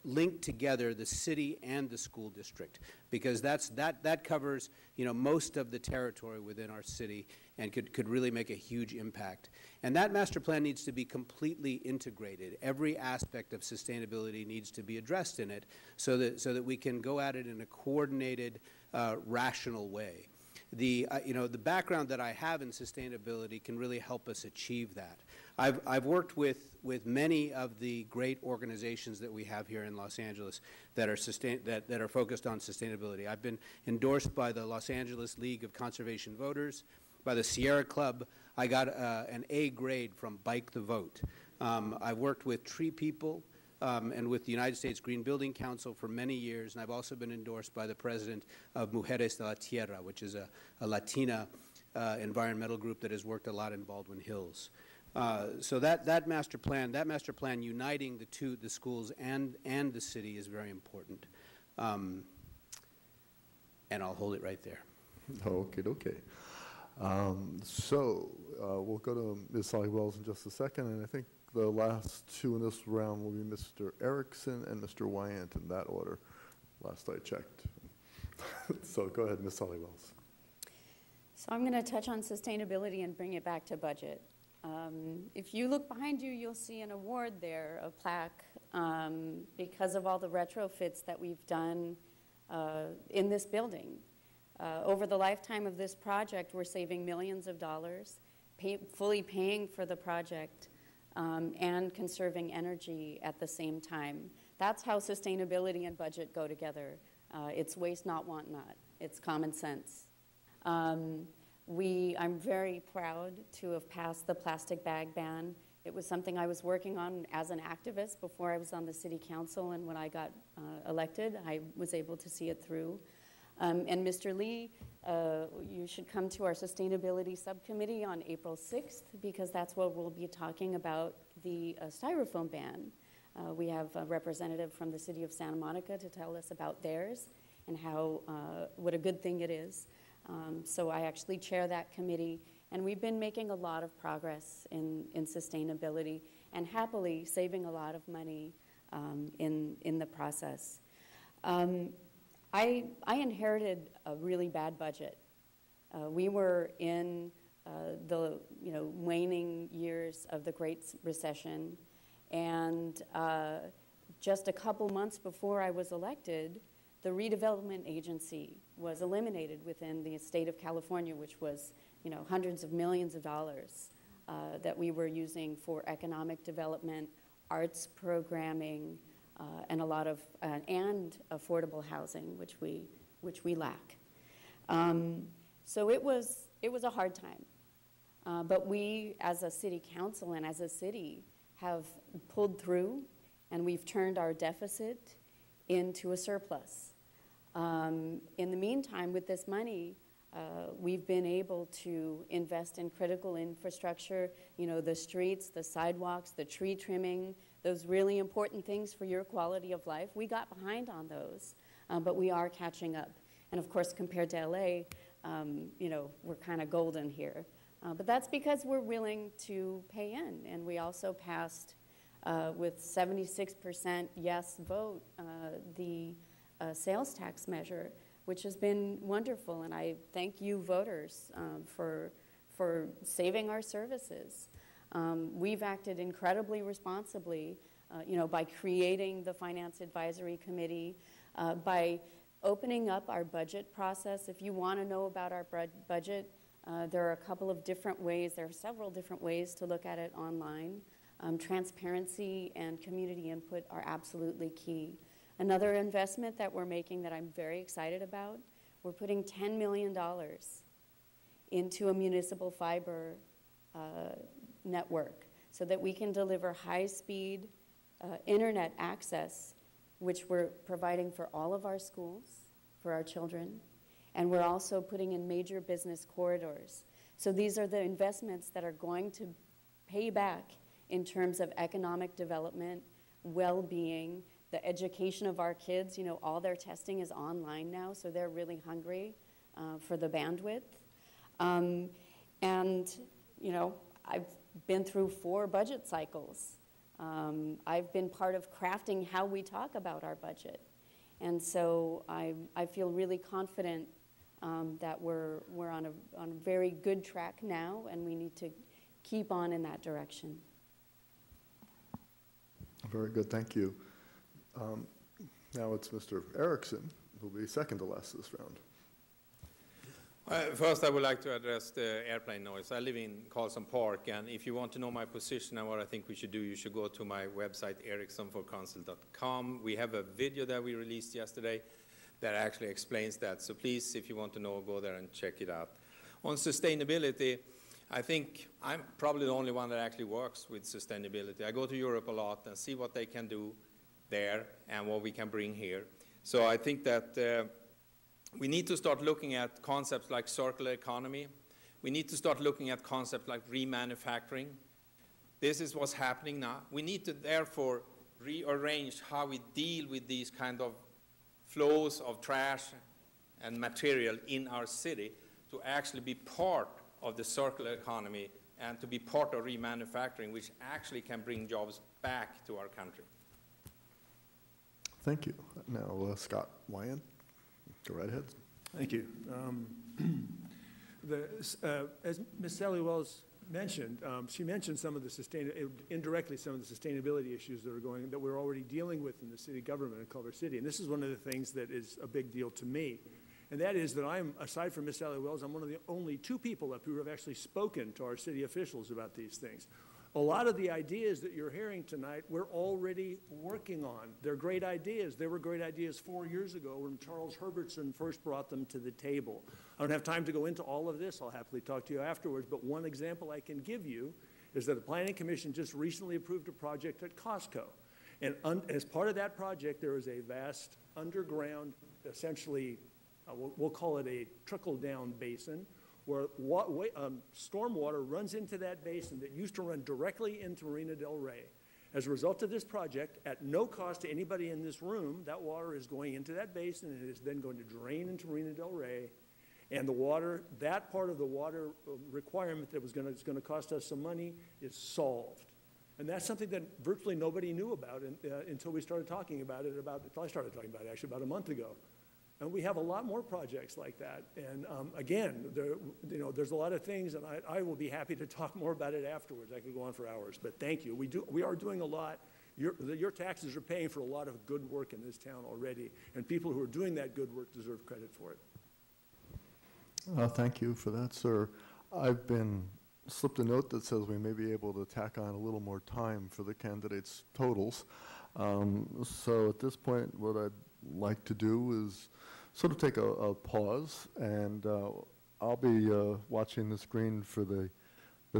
link together the city and the school district, because that covers, you know, most of the territory within our city and could really make a huge impact. And that master plan needs to be completely integrated. Every aspect of sustainability needs to be addressed in it so that we can go at it in a coordinated, rational way. The background that I have in sustainability can really help us achieve that. I've worked with many of the great organizations that we have here in Los Angeles that are focused on sustainability. I've been endorsed by the Los Angeles League of Conservation Voters, by the Sierra Club. I got an A grade from Bike the Vote. I've worked with Tree People and with the United States Green Building Council for many years, and I've also been endorsed by the president of Mujeres de la Tierra, which is a Latina environmental group that has worked a lot in Baldwin Hills. So that master plan uniting the schools and the city is very important. And I'll hold it right there. Okay. We'll go to Ms. Sally Wells in just a second, and I think the last two in this round will be Mr. Erickson and Mr. Wyant in that order, last I checked. So go ahead, Ms. Sally Wells. So I'm going to touch on sustainability and bring it back to budget. If you look behind you, you'll see an award there, a plaque, because of all the retrofits that we've done in this building. Over the lifetime of this project, we're saving millions of dollars, fully paying for the project, and conserving energy at the same time. That's how sustainability and budget go together. It's waste not, want not. It's common sense. I'm very proud to have passed the plastic bag ban. It was something I was working on as an activist before I was on the city council, and when I got elected, I was able to see it through. And Mr. Lee, you should come to our sustainability subcommittee on April 6th, because that's what we'll be talking about the styrofoam ban. We have a representative from the city of Santa Monica to tell us about theirs and how, what a good thing it is. So I actually chair that committee, and we've been making a lot of progress in sustainability and happily saving a lot of money in the process. I inherited a really bad budget. We were in the waning years of the Great Recession, and just a couple months before I was elected, the redevelopment agency was eliminated within the state of California, which was hundreds of millions of dollars that we were using for economic development, arts programming, and a lot of and affordable housing, which we lack. So it was a hard time, but we, as a city council and as a city, have pulled through, and we've turned our deficit into a surplus. In the meantime, with this money, we've been able to invest in critical infrastructure, the streets, the sidewalks, the tree trimming, those really important things for your quality of life. We got behind on those, but we are catching up. And of course, compared to LA, we're kind of golden here. But that's because we're willing to pay in. And we also passed, with 76% yes vote, the sales tax measure, which has been wonderful. And I thank you voters for saving our services. We've acted incredibly responsibly, by creating the Finance Advisory Committee, by opening up our budget process. If you want to know about our budget, there are a couple of different ways. There are several different ways to look at it online. Transparency and community input are absolutely key. Another investment that we're making that I'm very excited about, we're putting $10 million into a municipal fiber network so that we can deliver high-speed internet access, which we're providing for all of our schools, for our children, and we're also putting in major business corridors. So these are the investments that are going to pay back in terms of economic development, well-being, the education of our kids. All their testing is online now, so they're really hungry for the bandwidth. And, you know, I've been through 4 budget cycles. I've been part of crafting how we talk about our budget. And so I feel really confident that we're on a very good track now, and we need to keep on in that direction. Very good, thank you. Now it's Mr. Erickson, who will be second to last this round. First, I would like to address the airplane noise. I live in Carlson Park, and if you want to know my position and what I think we should do, you should go to my website, ericksonforcouncil.com. We have a video that we released yesterday that actually explains that. So please, if you want to know, go there and check it out. On sustainability, I think I'm probably the only one that actually works with sustainability. I go to Europe a lot and see what they can do there and what we can bring here. So I think that we need to start looking at concepts like circular economy. We need to start looking at concepts like remanufacturing. This is what's happening now. We need to therefore rearrange how we deal with these kind of flows of trash and material in our city to actually be part of the circular economy and to be part of remanufacturing, which actually can bring jobs back to our country. Thank you. Now, Scott Wyan. Go right ahead. Thank you. As Ms. Sally Wells mentioned, she mentioned some of the indirectly some of the sustainability issues that we're already dealing with in the city government in Culver City. And this is one of the things that is a big deal to me. And that is that I'm, aside from Ms. Sally Wells, I'm one of the only 2 people up here who have actually spoken to our city officials about these things. A lot of the ideas that you're hearing tonight, we're already working on. They're great ideas. They were great ideas 4 years ago when Charles Herbertson first brought them to the table. I don't have time to go into all of this. I'll happily talk to you afterwards. But one example I can give you is that the Planning Commission just recently approved a project at Costco. And as part of that project, there is a vast underground, essentially, we'll call it a trickle-down basin, where stormwater runs into that basin that used to run directly into Marina Del Rey. As a result of this project, at no cost to anybody in this room, that water is going into that basin and it is then going to drain into Marina Del Rey. And the water, that part of the water requirement that was going to cost us some money is solved. And that's something that virtually nobody knew about until we started talking about it until I started talking about it actually about a month ago. And we have a lot more projects like that. And again, there's a lot of things, and I will be happy to talk more about it afterwards. I could go on for hours, but thank you. We are doing a lot. Your taxes are paying for a lot of good work in this town already, and people who are doing that good work deserve credit for it. Thank you for that, sir. I've been slipped a note that says we may be able to tack on a little more time for the candidates' totals. So at this point, what I'd like to do is sort of take a pause, and I'll be watching the screen for the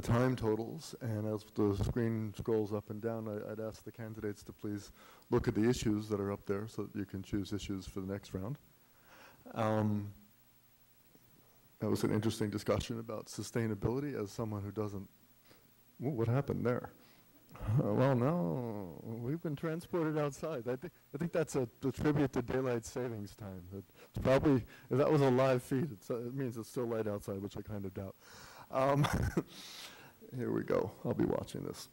time totals, and as the screen scrolls up and down, I'd ask the candidates to please look at the issues that are up there so that you can choose issues for the next round. That was an interesting discussion about sustainability as someone who doesn't, ooh, what happened there? Well, no, we've been transported outside. I think that's a tribute to daylight savings time. It's probably, if that was a live feed, it means it's still light outside, which I kind of doubt. Here we go. I'll be watching this.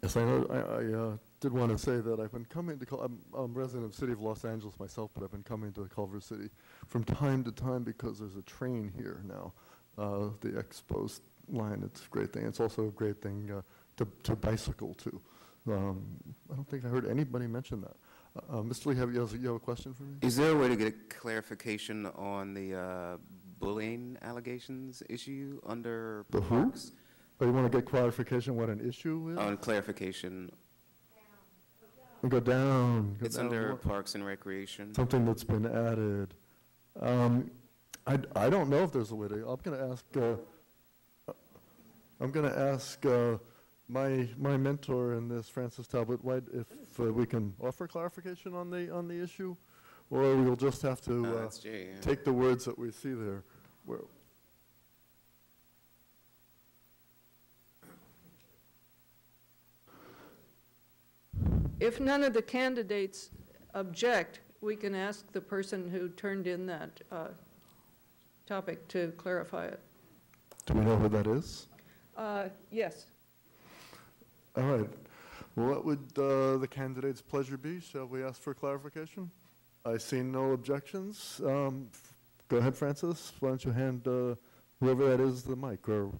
Yes, I know. I did want to say that I've been coming to, I'm a resident of the city of Los Angeles myself, but I've been coming to Culver City from time to time because there's a train here now, the Expo line. It's a great thing. It's also a great thing to bicycle to. I don't think I heard anybody mention that. Mr. Lee, you have a question for me? Is there a way to get a clarification on the bullying allegations issue under the Parks? Oh, you want to get clarification what an issue is? On clarification. Go down. It's under Parks and Recreation. Something that's been added. I don't know if there's a way to. I'm going to ask my mentor in this, Francis Talbot White, if we can offer clarification on the issue, or we'll just have to take the words that we see there. If none of the candidates object, we can ask the person who turned in that topic to clarify it. Do we know who that is? Yes. All right. What would the candidate's pleasure be? Shall we ask for clarification? I see no objections. Go ahead, Francis. Why don't you hand whoever that is the mic, or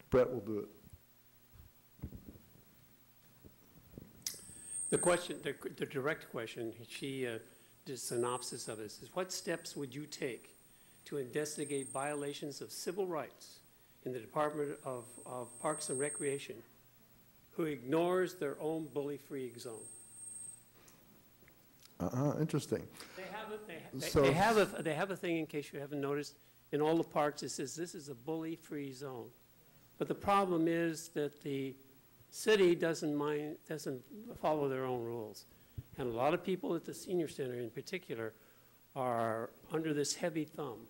Brett will do it. The question, the direct question, the synopsis of this is, what steps would you take to investigate violations of civil rights in the Department of Parks and Recreation who ignores their own bully-free zone? Interesting. They have a thing, in case you haven't noticed, in all the parks it says this is a bully-free zone. But the problem is that the city doesn't follow their own rules. And a lot of people at the senior center in particular are under this heavy thumb.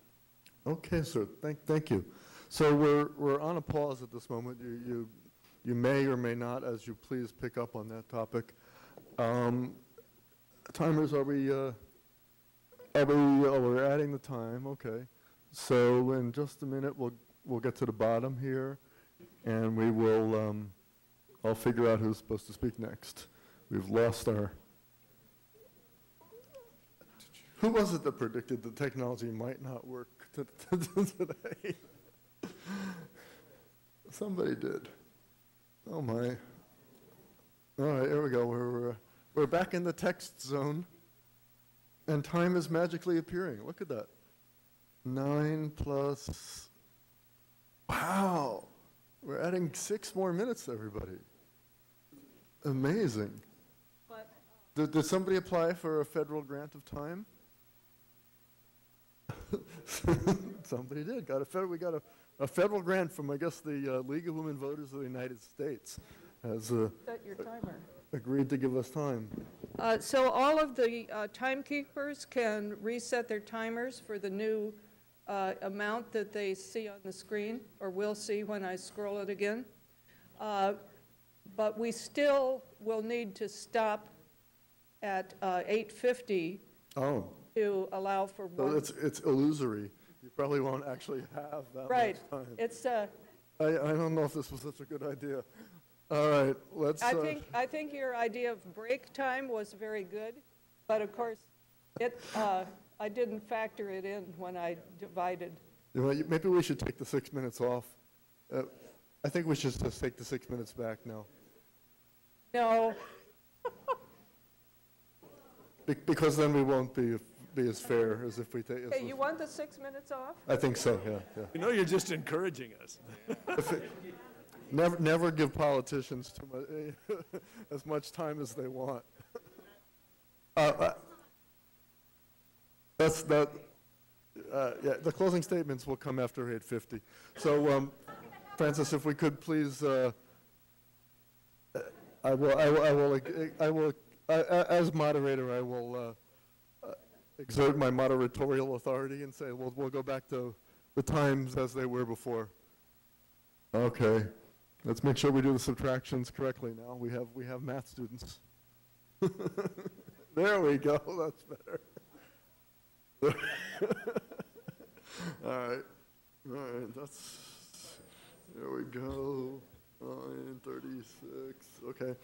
Okay, sir. Thank you. So we're on a pause at this moment. You may or may not, as you please, pick up on that topic. Timers, are we? Oh, we're adding the time. Okay. So in just a minute, we'll get to the bottom here, and we will. I'll figure out who's supposed to speak next. We've lost our. Who was it that predicted the technology might not work today? Somebody did. Oh my. All right, here we go. We're back in the text zone, and time is magically appearing. Look at that. 9 plus. Wow. We're adding 6 more minutes, everybody. Amazing. But, did somebody apply for a federal grant of time? Somebody did. We got a federal grant from, I guess, the League of Women Voters of the United States. Has Set your timer. agreed to give us time. So all of the timekeepers can reset their timers for the new amount that they see on the screen, or will see when I scroll it again. But we still will need to stop at 8:50 to allow for one. So it's illusory. You probably won't actually have that Right. much time. It's. I don't know if this was such a good idea. All right, let's. I think your idea of break time was very good, but of course, I didn't factor it in when I divided. You know, maybe we should take the 6 minutes off. I think we should just take the 6 minutes back now. No. Because then we won't be as fair as if we take. Okay, you want the 6 minutes off? I think so. Yeah. You know, you're just encouraging us. Never give politicians too much, as much time as they want. Yeah, the closing statements will come after 8:50. So, Francis, if we could please, I will, as moderator, I will exert my moderatorial authority and say we'll go back to the times as they were before. Okay. Let's make sure we do the subtractions correctly now. We have math students. There we go. That's better. All right. There we go. 9:36. Okay.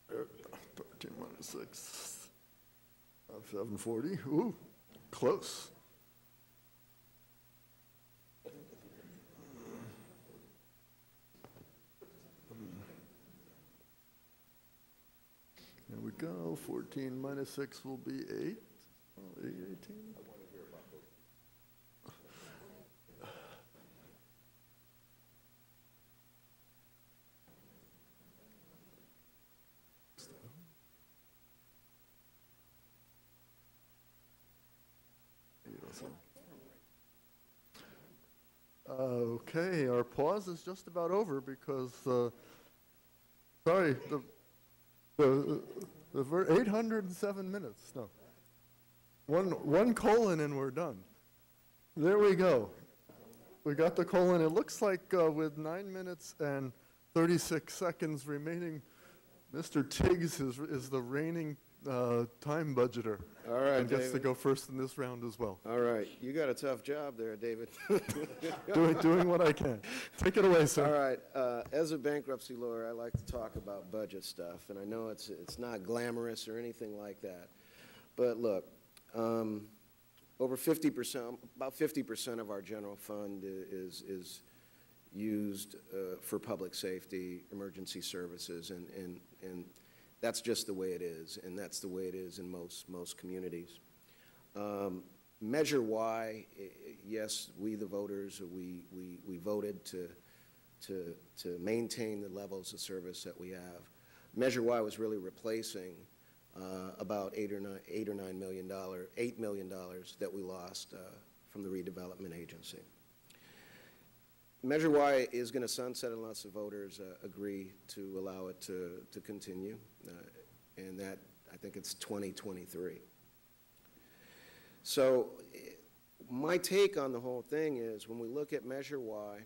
13 minus 6. 7:40. Ooh, close. There we go. 14 minus 6 will be 8. 18. Okay, our pause is just about over because, sorry, the 807 minutes. No, one colon and we're done. There we go. We got the colon. It looks like with 9 minutes and 36 seconds remaining, Mr. Tiggs is the reigning time budgeter. All right, and gets to David. go first in this round as well. All right, you got a tough job there, David. doing what I can. Take it away, sir. All right, as a bankruptcy lawyer, I like to talk about budget stuff, and I know it's not glamorous or anything like that. But look, over 50%, about 50% of our general fund is used for public safety, emergency services, and that's just the way it is, and that's the way it is in most communities. Measure Y, yes, we the voters, we voted to maintain the levels of service that we have. Measure Y was really replacing about $8 or $9 million, $8 million that we lost from the redevelopment agency. Measure Y is going to sunset unless the voters agree to allow it to continue, and that, I think it's 2023. So my take on the whole thing is when we look at Measure Y,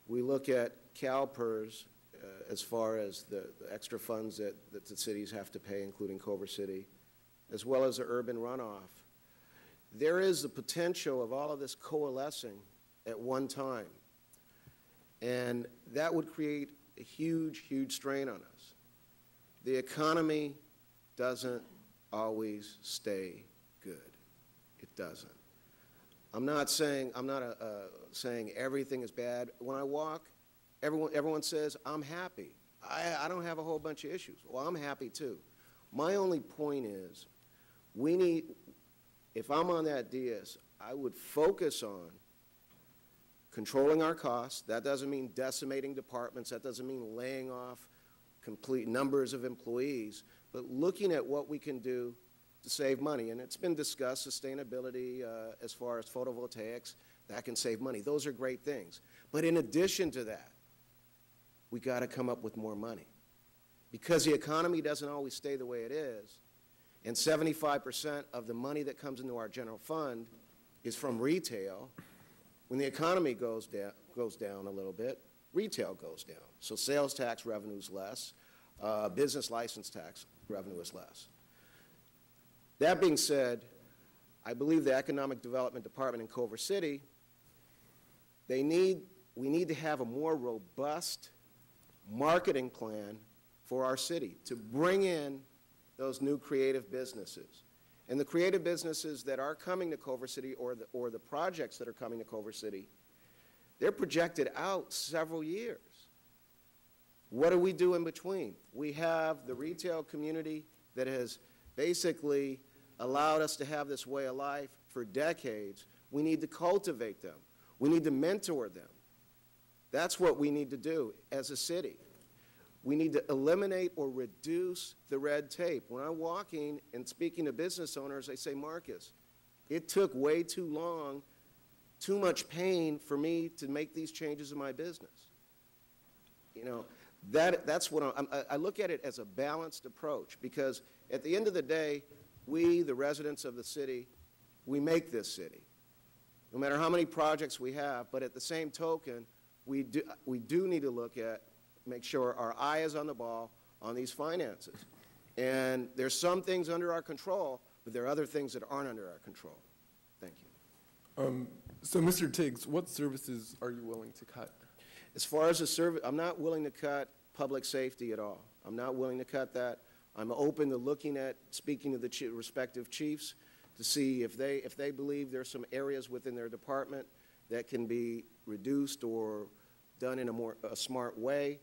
we look at CalPERS as far as the extra funds that the cities have to pay, including Culver City, as well as the urban runoff. There is the potential of all of this coalescing at one time. And that would create a huge, huge strain on us. The economy doesn't always stay good. It doesn't. I'm not saying everything is bad. When I walk, everyone says, I'm happy. I don't have a whole bunch of issues. Well, I'm happy too. My only point is, if I'm on that dais, I would focus on controlling our costs. That doesn't mean decimating departments. That doesn't mean laying off complete numbers of employees, but looking at what we can do to save money. And it's been discussed, sustainability as far as photovoltaics, that can save money. Those are great things. But in addition to that, we got to come up with more money. Because the economy doesn't always stay the way it is, and 75% of the money that comes into our general fund is from retail. When the economy goes down a little bit, retail goes down. So sales tax revenue is less, business license tax revenue is less. That being said, I believe the Economic Development Department in Culver City, we need to have a more robust marketing plan for our city to bring in those new creative businesses. And the creative businesses that are coming to Culver City, or the projects that are coming to Culver City, they're projected out several years. What do we do in between? We have the retail community that has basically allowed us to have this way of life for decades. We need to cultivate them. We need to mentor them. That's what we need to do as a city. We need to eliminate or reduce the red tape. When I'm walking and speaking to business owners, they say, Marcus, it took way too long, too much pain for me to make these changes in my business. You know, that's what I look at it as a balanced approach, because at the end of the day, we, the residents of the city, we make this city. No matter how many projects we have, but at the same token, we do need to look at, make sure our eye is on the ball on these finances. And there's some things under our control, but there are other things that aren't under our control. Thank you. So, Mr. Tiggs, what services are you willing to cut? As far as the service, I'm not willing to cut public safety at all. I'm not willing to cut that. I'm open to looking at, speaking to the respective chiefs to see if they believe there's some areas within their department that can be reduced or done in a smart way.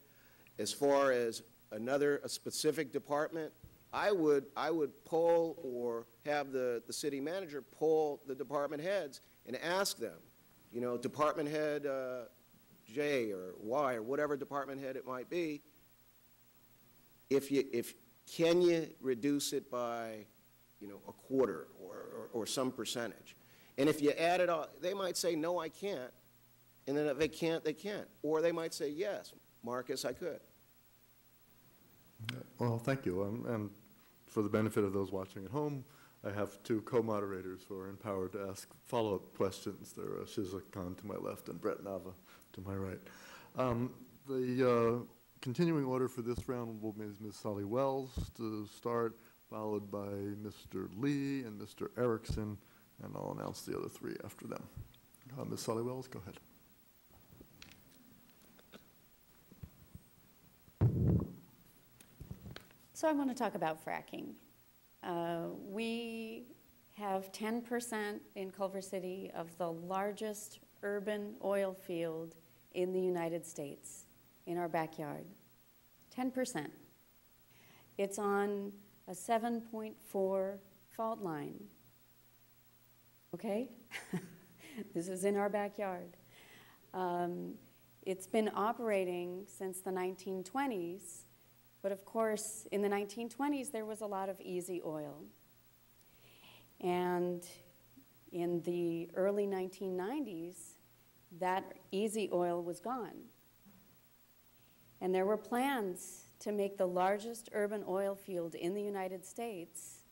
As far as a specific department, I would poll or have the city manager poll the department heads and ask them, you know, department head J or Y or whatever department head it might be, can you reduce it by, you know, a quarter or some percentage? And if you add it all, they might say, no, I can't. And then if they can't, they can't. Or they might say, yes, Marcus, I could. Well, thank you. And for the benefit of those watching at home, I have two co-moderators who are empowered to ask follow-up questions. They're Shiza Khan to my left and Brett Nava to my right. The continuing order for this round will be Ms. Sally Wells to start, followed by Mr. Lee and Mr. Erickson, and I'll announce the other three after them. Ms. Sully-Wells, go ahead. So I want to talk about fracking. We have 10% in Culver City of the largest urban oil field in the United States in our backyard. 10%. It's on a 7.4 fault line. Okay? This is in our backyard. It's been operating since the 1920s, but of course, in the 1920s, there was a lot of easy oil. And in the early 1990s, that easy oil was gone. And there were plans to make the largest urban oil field in the United States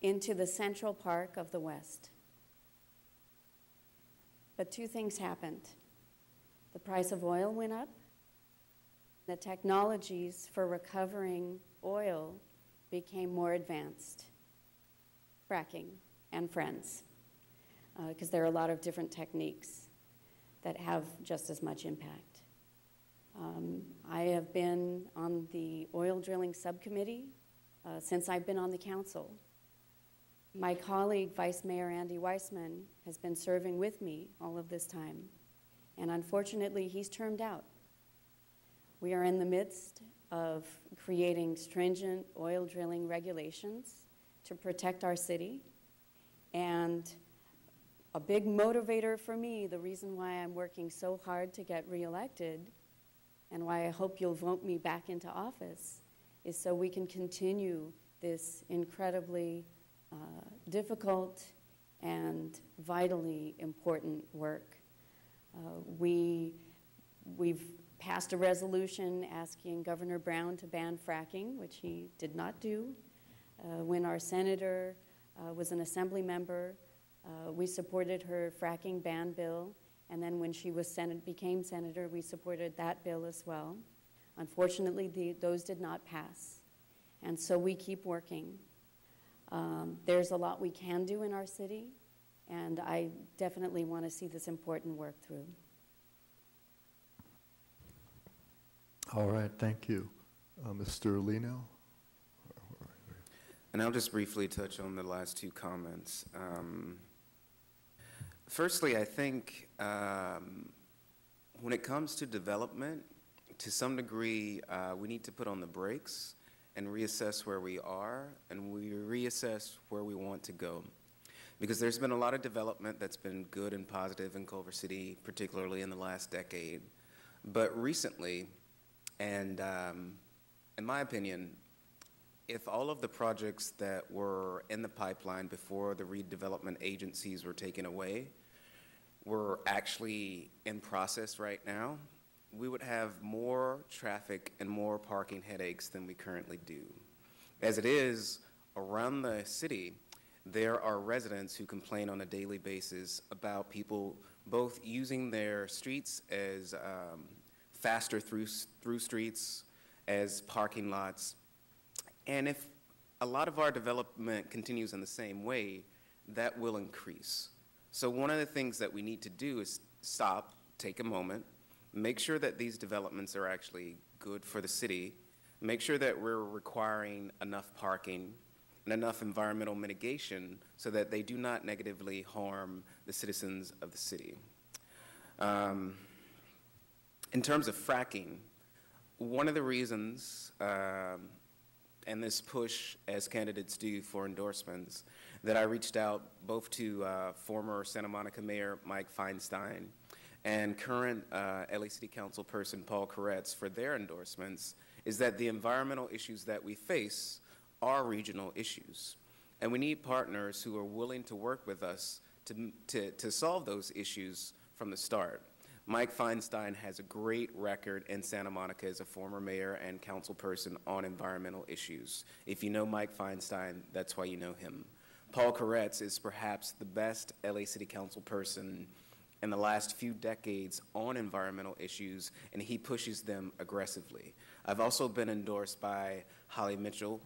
into the Central Park of the West. But two things happened. The price of oil went up. The technologies for recovering oil became more advanced. Fracking and friends, because there are a lot of different techniques that have just as much impact. I have been on the oil drilling subcommittee since I've been on the council. My colleague, Vice Mayor Andy Weissman, has been serving with me all of this time, and unfortunately, he's termed out. We are in the midst of creating stringent oil drilling regulations to protect our city, and a big motivator for me, the reason why I'm working so hard to get reelected and why I hope you'll vote me back into office, is so we can continue this incredibly difficult and vitally important work. We've passed a resolution asking Governor Brown to ban fracking, which he did not do. When our senator was an assembly member, we supported her fracking ban bill, and then when she was became senator, we supported that bill as well. Unfortunately, those did not pass, and so we keep working. There's a lot we can do in our city, and I definitely want to see this important work through. All right, thank you. Mr. Lino? And I'll just briefly touch on the last two comments. Firstly, I think when it comes to development, to some degree, we need to put on the brakes and reassess where we are, and we reassess where we want to go. Because there's been a lot of development that's been good and positive in Culver City, particularly in the last decade. But recently, and in my opinion, if all of the projects that were in the pipeline before the redevelopment agencies were taken away were actually in process right now, we would have more traffic and more parking headaches than we currently do. As it is, around the city, there are residents who complain on a daily basis about people both using their streets as faster through streets, as parking lots. And if a lot of our development continues in the same way, that will increase. So one of the things that we need to do is stop, take a moment, make sure that these developments are actually good for the city, make sure that we're requiring enough parking and enough environmental mitigation so that they do not negatively harm the citizens of the city. In terms of fracking, one of the reasons, and this push as candidates do for endorsements, that I reached out both to former Santa Monica Mayor Mike Feinstein and current LA City Council person Paul Koretz for their endorsements, is that the environmental issues that we face are regional issues. And we need partners who are willing to work with us to solve those issues from the start. Mike Feinstein has a great record in Santa Monica as a former mayor and council person on environmental issues. If you know Mike Feinstein, that's why you know him. Paul Koretz is perhaps the best LA City Council person in the last few decades on environmental issues, and he pushes them aggressively. I've also been endorsed by Holly Mitchell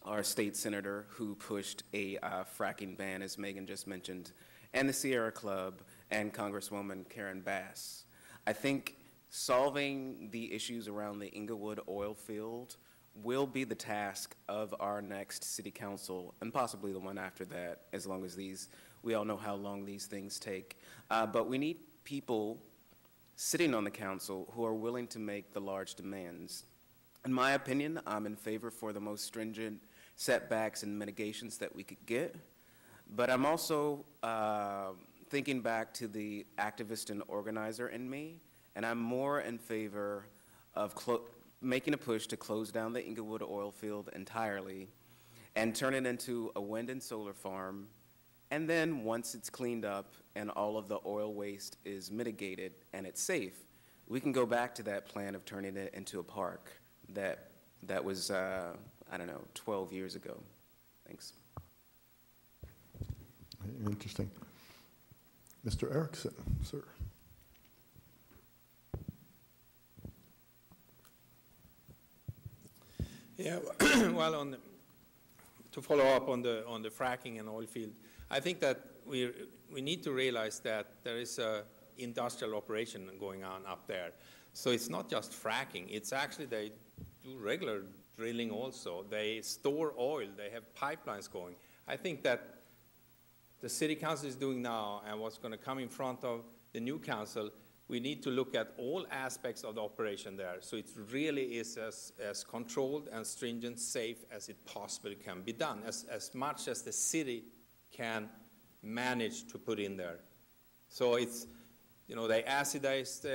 our state senator who pushed a fracking ban, as Megan just mentioned, and the Sierra Club and Congresswoman Karen Bass. I think solving the issues around the Inglewood oil field will be the task of our next city council, and possibly the one after that, as long as we all know how long these things take. But we need people sitting on the council who are willing to make the large demands. In my opinion, I'm in favor for the most stringent setbacks and mitigations that we could get, but I'm also thinking back to the activist and organizer in me, and I'm more in favor of making a push to close down the Inglewood oil field entirely and turn it into a wind and solar farm. And then once it's cleaned up and all of the oil waste is mitigated and it's safe, we can go back to that plan of turning it into a park that was, I don't know, 12 years ago. Thanks. Interesting. Mr. Erickson, sir. Yeah, well, to follow up on the fracking and oil field, I think that we need to realize that there is a industrial operation going on up there. So it's not just fracking, it's actually they do regular drilling also. They store oil, they have pipelines going. I think that the city council is doing now and what's going to come in front of the new council, we need to look at all aspects of the operation there. So it really is as controlled and stringent, safe as it possibly can be done, as much as the city can manage to put in there. So it's, you know, they acidize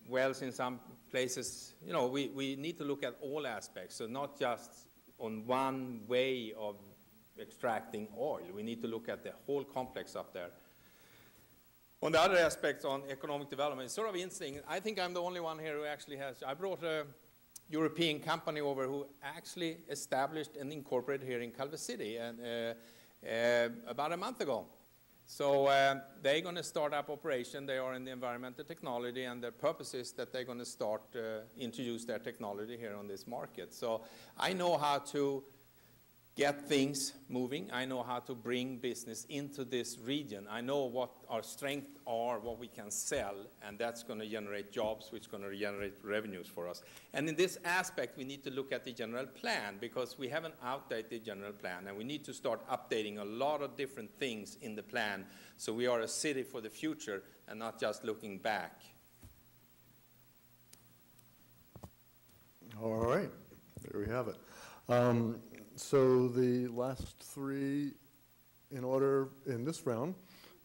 wells in some places. You know, we need to look at all aspects, so not just on one way of extracting oil. We need to look at the whole complex up there. On the other aspects on economic development, it's sort of interesting. I think I'm the only one here who actually has. I brought a European company over who actually established and incorporated here in Culver City and, about a month ago. So they're going to start up operation. They are in the environmental technology, and their purpose is that they're going to start introduce their technology here on this market. So I know how to get things moving. I know how to bring business into this region. I know what our strengths are, what we can sell, and that's going to generate jobs, which is going to generate revenues for us. And in this aspect, we need to look at the general plan, because we have an outdated general plan, and we need to start updating a lot of different things in the plan, so we are a city for the future and not just looking back. All right, there we have it. So the last three in order in this round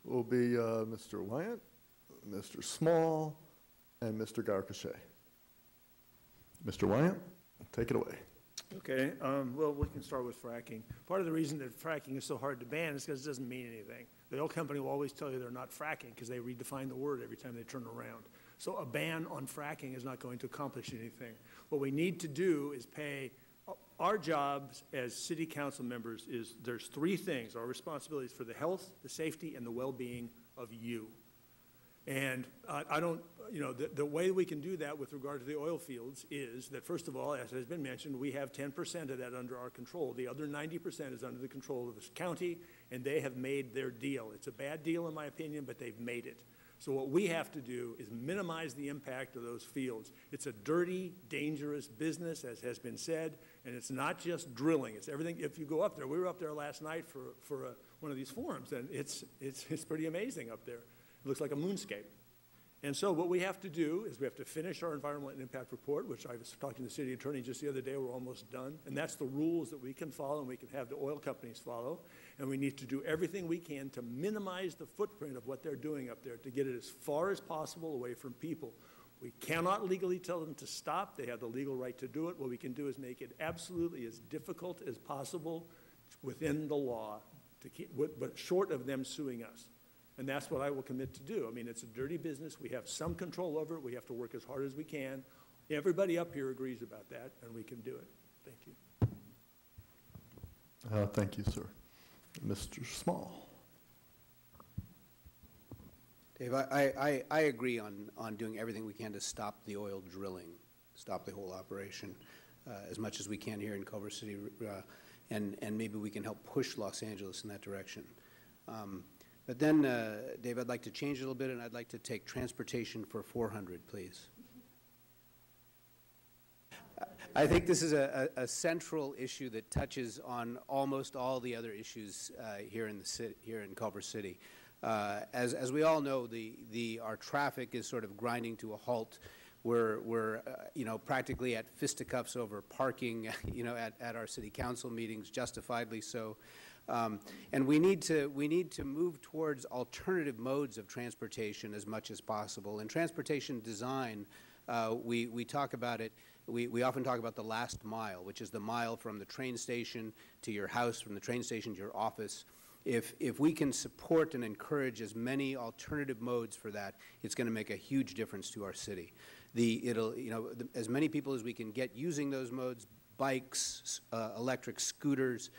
will be Mr. Wyant, Mr. Small, and Mr. Garcachet. Mr. Wyant, take it away. Okay, well, we can start with fracking. Part of the reason that fracking is so hard to ban is because it doesn't mean anything. The oil company will always tell you they're not fracking because they redefine the word every time they turn around. So a ban on fracking is not going to accomplish anything. What we need to do is pay. Our jobs as city council members is there's three things. Our responsibilities for the health, the safety, and the well-being of you. And I don't, you know, the way we can do that with regard to the oil fields is that, first of all, as has been mentioned, we have 10% of that under our control. The other 90% is under the control of this county, and they have made their deal. It's a bad deal, in my opinion, but they've made it. So what we have to do is minimize the impact of those fields. It's a dirty, dangerous business, as has been said, and it's not just drilling. It's everything. If you go up there, we were up there last night for one of these forums, and it's pretty amazing up there. It looks like a moonscape. And so what we have to do is we have to finish our environmental impact report, which I was talking to the city attorney just the other day. We're almost done. And that's the rules that we can follow and we can have the oil companies follow. And we need to do everything we can to minimize the footprint of what they're doing up there, to get it as far as possible away from people. We cannot legally tell them to stop. They have the legal right to do it. What we can do is make it absolutely as difficult as possible within the law, to keep, but short of them suing us. And that's what I will commit to do. I mean, it's a dirty business. We have some control over it. We have to work as hard as we can. Everybody up here agrees about that, and we can do it. Thank you. Thank you, sir. Mr. Small. Dave, I agree on doing everything we can to stop the oil drilling, stop the whole operation. as much as we can here in Culver City, and maybe we can help push Los Angeles in that direction. But then, Dave, I'd like to change it a little bit, and I'd like to take transportation for 400, please. I think this is a central issue that touches on almost all the other issues here in the city, here in Culver City. As we all know, our traffic is sort of grinding to a halt. We're practically at fisticuffs over parking, at our city council meetings, justifiably so. And we need to move towards alternative modes of transportation as much as possible. In transportation design, we talk about it. We often talk about the last mile, which is the mile from the train station to your house, from the train station to your office. If we can support and encourage as many alternative modes for that, it's going to make a huge difference to our city. As many people as we can get using those modes, bikes, electric scooters,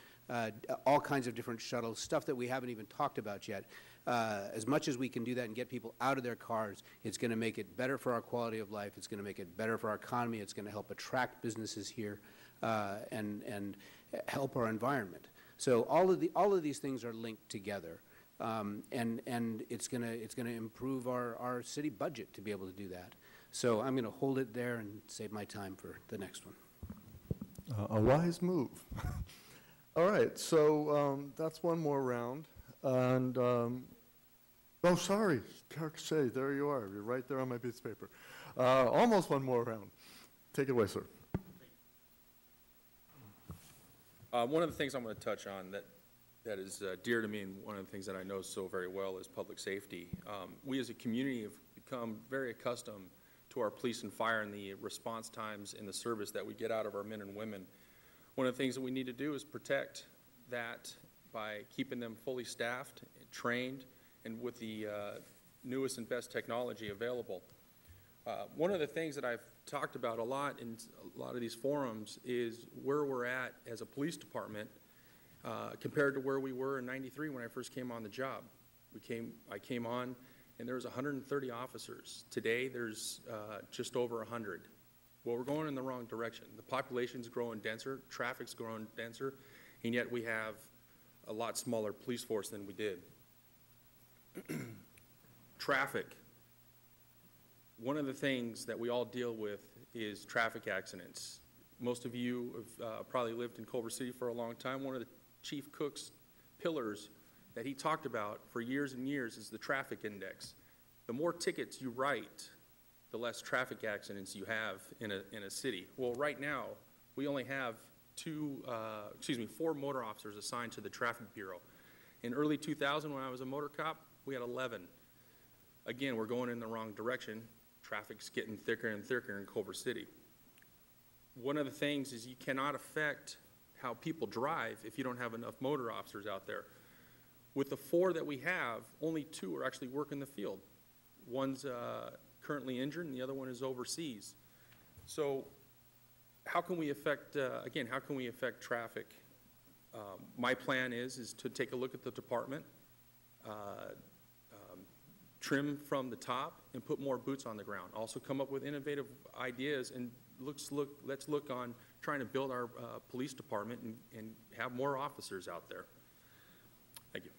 all kinds of different shuttles, stuff that we haven't even talked about yet. As much as we can do that and get people out of their cars, it's going to make it better for our quality of life. It's going to make it better for our economy. It's going to help attract businesses here and help our environment. So all of these things are linked together, and it's going to improve our city budget to be able to do that. So I'm going to hold it there and save my time for the next one. A wise move. All right, so that's one more round. And, oh, sorry, Kirkshay, there you are. You're right there on my piece of paper. Almost one more round. Take it away, sir. One of the things I'm going to touch on that is dear to me, and one of the things that I know so very well is public safety. We as a community have become very accustomed to our police and fire and the response times and the service that we get out of our men and women. One of the things that we need to do is protect that by keeping them fully staffed, trained, and with the newest and best technology available. One of the things that I've talked about a lot in a lot of these forums is where we're at as a police department compared to where we were in '93 when I first came on the job. I came on and there was 130 officers. Today there's just over 100. Well, we're going in the wrong direction. The population's growing denser, traffic's growing denser, and yet we have a lot smaller police force than we did. Traffic. One of the things that we all deal with is traffic accidents. Most of you have probably lived in Culver City for a long time. One of the Chief Cook's pillars that he talked about for years and years is the traffic index. The more tickets you write, the less traffic accidents you have in a city. Well, right now, we only have 4 motor officers assigned to the Traffic Bureau. In early 2000, when I was a motor cop, we had 11. Again, we're going in the wrong direction. Traffic's getting thicker and thicker in Culver City. One of the things is you cannot affect how people drive if you don't have enough motor officers out there. With the 4 that we have, only 2 are actually working the field. One's currently injured and the other one is overseas. So how can we affect, again, how can we affect traffic? My plan is to take a look at the department, trim from the top, and put more boots on the ground. Also come up with innovative ideas, and let's look on trying to build our police department and have more officers out there. Thank you.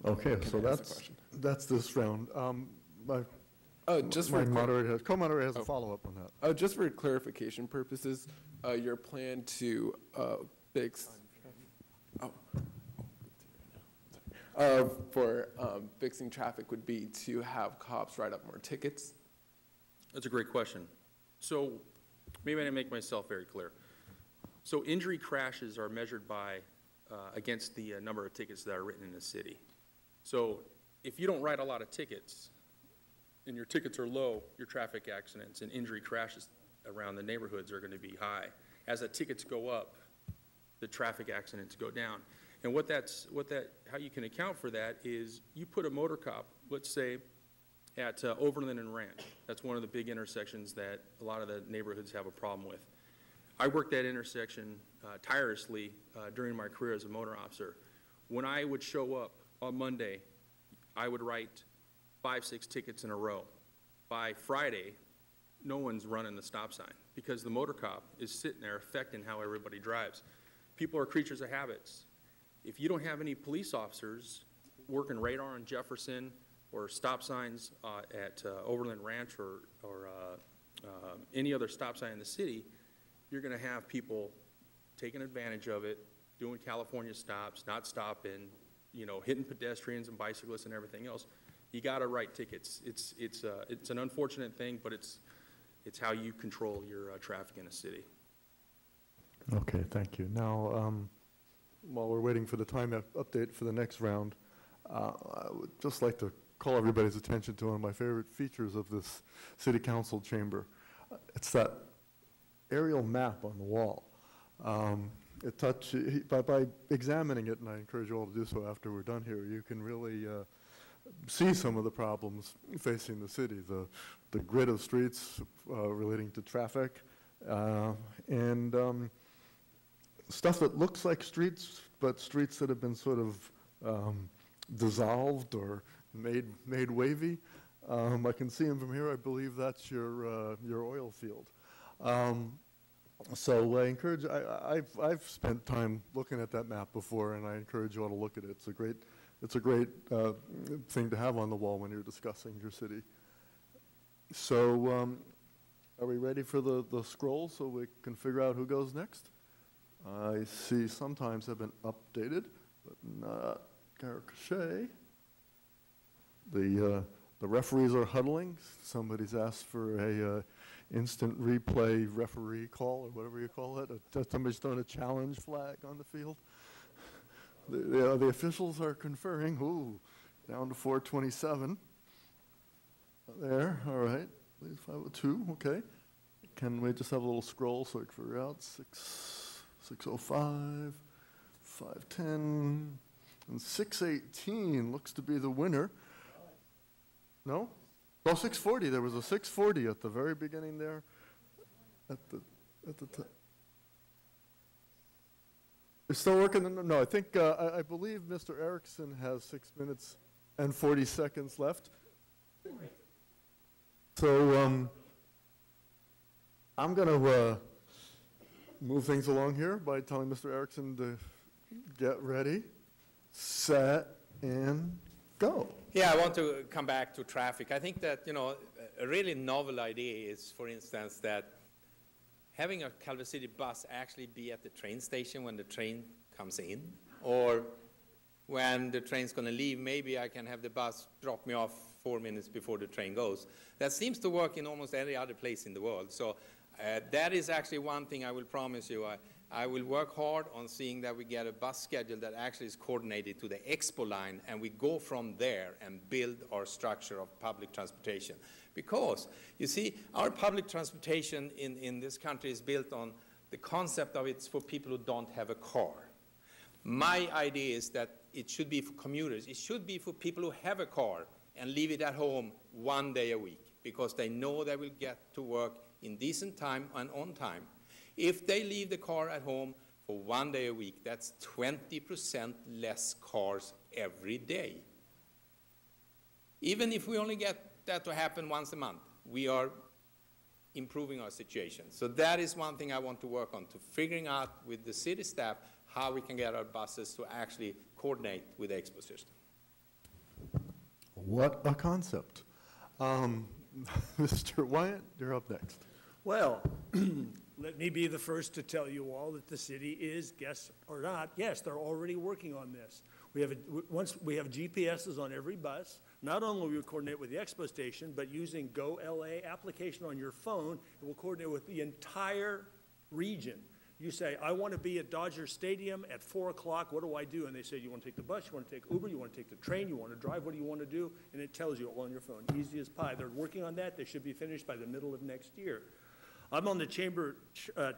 Okay, so that's this round. My co-moderator has a follow-up on that. Just for clarification purposes, your plan to fix for fixing traffic would be to have cops write up more tickets? That's a great question. So maybe I didn't make myself very clear. So injury crashes are measured by against the number of tickets that are written in the city. So if you don't write a lot of tickets and your tickets are low, your traffic accidents and injury crashes around the neighborhoods are going to be high. As the tickets go up, the traffic accidents go down. And how you can account for that is you put a motor cop, let's say, at Overland and Ranch. That's one of the big intersections that a lot of the neighborhoods have a problem with. I worked that intersection tirelessly during my career as a motor officer. When I would show up on Monday, I would write 5, 6 tickets in a row. By Friday, no one's running the stop sign because the motor cop is sitting there affecting how everybody drives. People are creatures of habits. If you don't have any police officers working radar on Jefferson or stop signs at Overland Ranch or any other stop sign in the city, you're going to have people taking advantage of it, doing California stops, not stopping, you know, hitting pedestrians and bicyclists and everything else. You got to write tickets. It's an unfortunate thing, but it's how you control your traffic in a city. Okay, thank you. Now, while we're waiting for the time update for the next round, I would just like to call everybody's attention to one of my favorite features of this city council chamber. It's that aerial map on the wall. By examining it, and I encourage you all to do so after we're done here, you can really see some of the problems facing the city, the grid of streets relating to traffic, and stuff that looks like streets, but streets that have been sort of dissolved or made wavy. I can see them from here. I believe that's your oil field. So I encourage. I've spent time looking at that map before, and I encourage you all to look at it. It's a great thing to have on the wall when you're discussing your city. So, are we ready for the scroll so we can figure out who goes next? I see sometimes have been updated, but not Garrett-Cachet. The referees are huddling. Somebody's asked for a instant replay referee call, or whatever you call it. Somebody's thrown a challenge flag on the field. The officials are conferring. Ooh, down to 427. There, all right. 502, okay. Can we just have a little scroll so I can figure out? 605, 510, and 618 looks to be the winner. No? Oh, 640. There was a 640 at the very beginning there. At the It's still working? No, I think, I believe Mr. Erickson has 6 minutes and 40 seconds left. So I'm going to move things along here by telling Mr. Erickson to get ready, set, and go. Yeah, I want to come back to traffic. I think that, you know, a really novel idea is, for instance, that having a Culver City bus actually be at the train station when the train comes in, or when the train's going to leave, maybe I can have the bus drop me off 4 minutes before the train goes. That seems to work in almost any other place in the world. So that is actually one thing I will promise you. I will work hard on seeing that we get a bus schedule that actually is coordinated to the Expo line, and we go from there and build our structure of public transportation. Because, you see, our public transportation in this country is built on the concept of it's for people who don't have a car. My idea is that it should be for commuters. It should be for people who have a car and leave it at home 1 day a week, because they know they will get to work in decent time and on time. If they leave the car at home for 1 day a week, that's 20% less cars every day. Even if we only get that to happen once a month, we are improving our situation. So that is one thing I want to work on, to figuring out with the city staff how we can get our buses to actually coordinate with the Expo system. What a concept. Mr. Wyatt, you're up next. Well, let me be the first to tell you all that the city is, guess or not, yes, they're already working on this. Once we have GPSs on every bus, not only will we coordinate with the Expo station, but using Go LA application on your phone, it will coordinate with the entire region. You say, I want to be at Dodger Stadium at 4 o'clock, what do I do? And they say, you want to take the bus, you want to take Uber, you want to take the train, you want to drive, what do you want to do? And it tells you all on your phone, easy as pie. They're working on that. They should be finished by the middle of next year. I'm on the chamber, I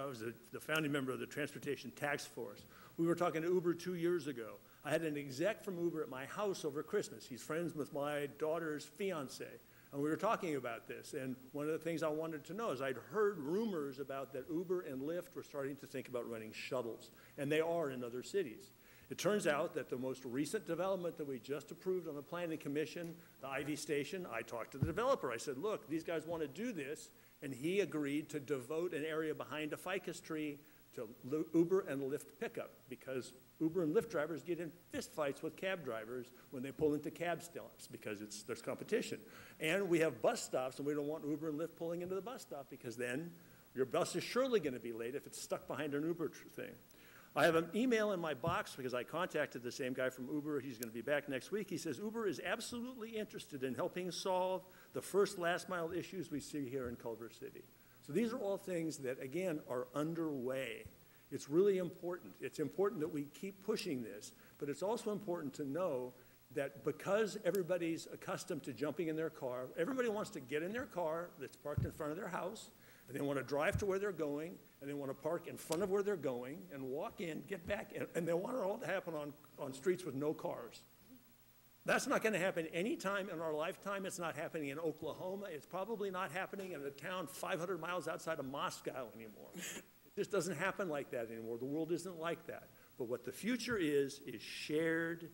was the founding member of the Transportation Task Force. We were talking to Uber 2 years ago. I had an exec from Uber at my house over Christmas. He's friends with my daughter's fiance. And we were talking about this. And one of the things I wanted to know is I'd heard rumors about that Uber and Lyft were starting to think about running shuttles. And they are in other cities. It turns out that the most recent development that we just approved on the Planning Commission, the Ivy Station, I talked to the developer. I said, look, these guys want to do this, and he agreed to devote an area behind a ficus tree to Uber and Lyft pickup, because Uber and Lyft drivers get in fistfights with cab drivers when they pull into cab stops because there's competition. And we have bus stops, and we don't want Uber and Lyft pulling into the bus stop, because then your bus is surely going to be late if it's stuck behind an Uber thing. I have an email in my box because I contacted the same guy from Uber. He's going to be back next week. He says Uber is absolutely interested in helping solve the first last mile issues we see here in Culver City. So these are all things that, again, are underway. It's really important. It's important that we keep pushing this, but it's also important to know that because everybody's accustomed to jumping in their car, everybody wants to get in their car that's parked in front of their house, and they want to drive to where they're going, and they want to park in front of where they're going, and walk in, get back, and they want it all to happen on streets with no cars. That's not going to happen any time in our lifetime. It's not happening in Oklahoma. It's probably not happening in a town 500 miles outside of Moscow anymore. It just doesn't happen like that anymore. The world isn't like that. But what the future is shared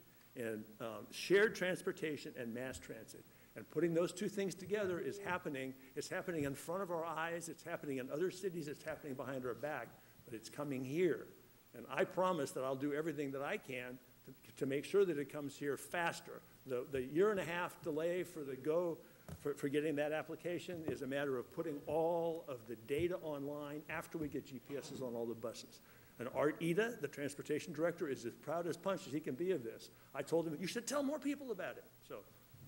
transportation and mass transit. And putting those two things together is happening. It's happening in front of our eyes. It's happening in other cities. It's happening behind our back. But it's coming here. And I promise that I'll do everything that I can to make sure that it comes here faster. The year-and-a-half delay for getting that application is a matter of putting all of the data online after we get GPSs on all the buses. And Art Ida, the transportation director, is as proud as punch as he can be of this. I told him, you should tell more people about it. So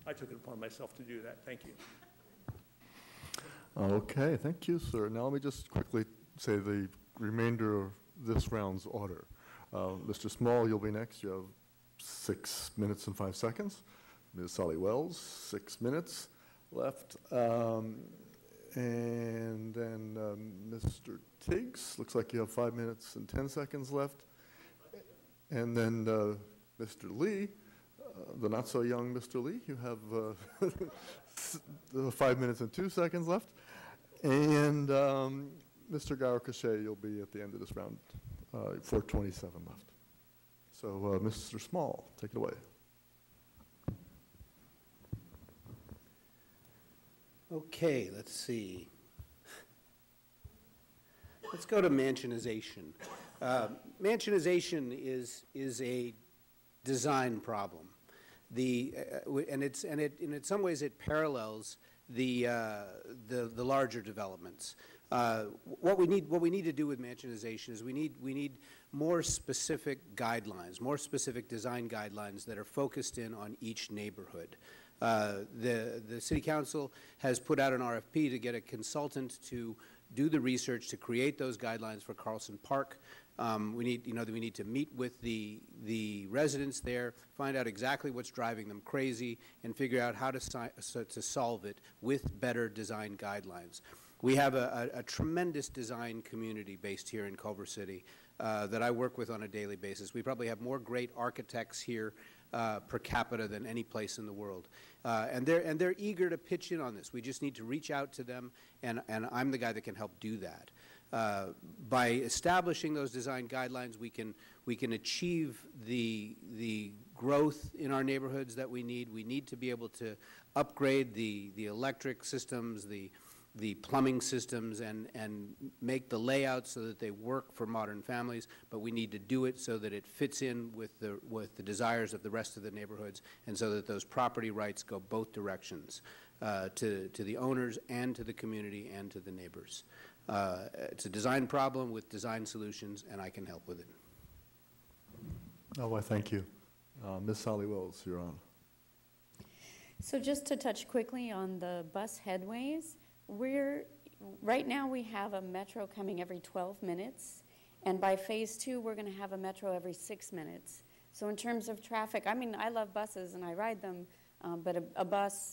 I took it upon myself to do that. Thank you. Okay, thank you, sir. Now let me just quickly say the remainder of this round's order. Mr. Small, you'll be next. You have 6 minutes and 5 seconds. Ms. Solly Wells, 6 minutes left. And then Mr. Tiggs, looks like you have 5 minutes and 10 seconds left. And then Mr. Lee, the not-so-young Mr. Lee, you have 5 minutes and 2 seconds left. And Mr. Gaur-Cachet, you'll be at the end of this round, 4:27 left. So Mr. Small, take it away. Okay, let's see. Let's go to mansionization. Mansionization is a design problem. In some ways it parallels the larger developments. What we need to do with mansionization is we need more specific guidelines, more specific design guidelines that are focused in on each neighborhood. The City Council has put out an RFP to get a consultant to do the research to create those guidelines for Carlson Park. We need to meet with the residents there, find out exactly what's driving them crazy, and figure out how to solve it with better design guidelines. We have a tremendous design community based here in Culver City that I work with on a daily basis. We probably have more great architects here per capita than any place in the world. And they're eager to pitch in on this. We just need to reach out to them, and I'm the guy that can help do that. By establishing those design guidelines, we can achieve the growth in our neighborhoods that we need. We need to be able to upgrade the electric systems, the plumbing systems, and make the layouts so that they work for modern families, but we need to do it so that it fits in with the desires of the rest of the neighborhoods, and so that those property rights go both directions, to the owners and to the community and to the neighbors. It's a design problem with design solutions, and I can help with it. Oh, well, thank you. Ms. Solly Wells, you're on. So just to touch quickly on the bus headways, right now we have a metro coming every 12 minutes, and by phase 2 we're going to have a metro every 6 minutes. So in terms of traffic, I mean, I love buses and I ride them, but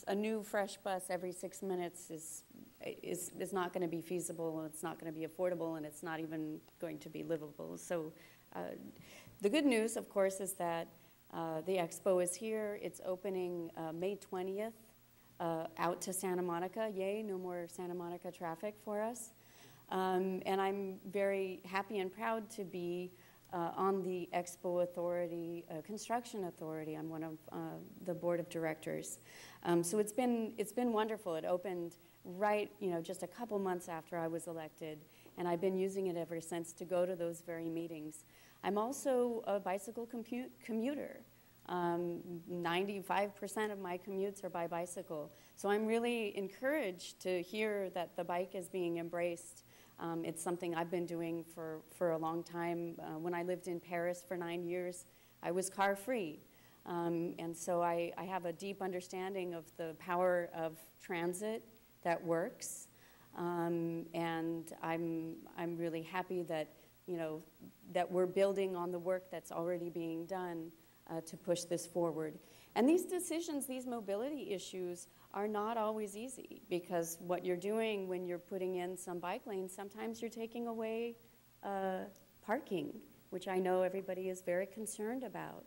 a new fresh bus every 6 minutes is not going to be feasible, and it's not going to be affordable, and it's not even going to be livable. So the good news, of course, is that the expo is here. It's opening May 20th. Out to Santa Monica. Yay, no more Santa Monica traffic for us. And I'm very happy and proud to be on the Expo Authority, Construction Authority. I'm one of the board of directors. So it's been wonderful. It opened right, just a couple months after I was elected, and I've been using it ever since to go to those very meetings. I'm also a bicycle commuter. 95% of my commutes are by bicycle. So I'm really encouraged to hear that the bike is being embraced. It's something I've been doing for a long time. When I lived in Paris for 9 years, I was car-free. And so I have a deep understanding of the power of transit that works. And I'm really happy that, that we're building on the work that's already being done to push this forward. And these decisions, these mobility issues, are not always easy, because what you're doing when you're putting in some bike lanes, sometimes you're taking away parking, which I know everybody is very concerned about.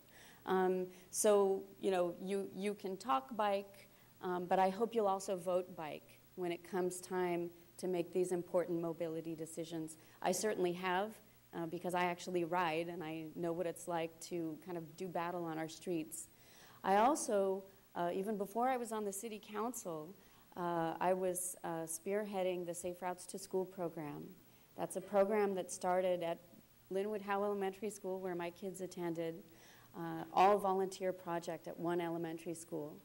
So, you can talk bike, but I hope you'll also vote bike when it comes time to make these important mobility decisions. I certainly have. Because I actually ride and I know what it's like to kind of do battle on our streets. I also, even before I was on the city council, I was spearheading the Safe Routes to School program. That's a program that started at Linwood Howe Elementary School, where my kids attended, all volunteer project at one elementary school.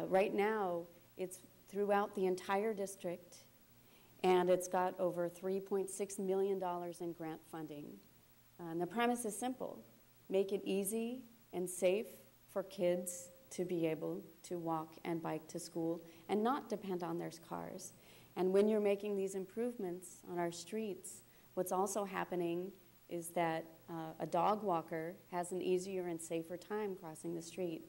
Right now, it's throughout the entire district, and it's got over $3.6 million in grant funding. And the premise is simple: make it easy and safe for kids to be able to walk and bike to school and not depend on their cars. And when you're making these improvements on our streets, what's also happening is that a dog walker has an easier and safer time crossing the street.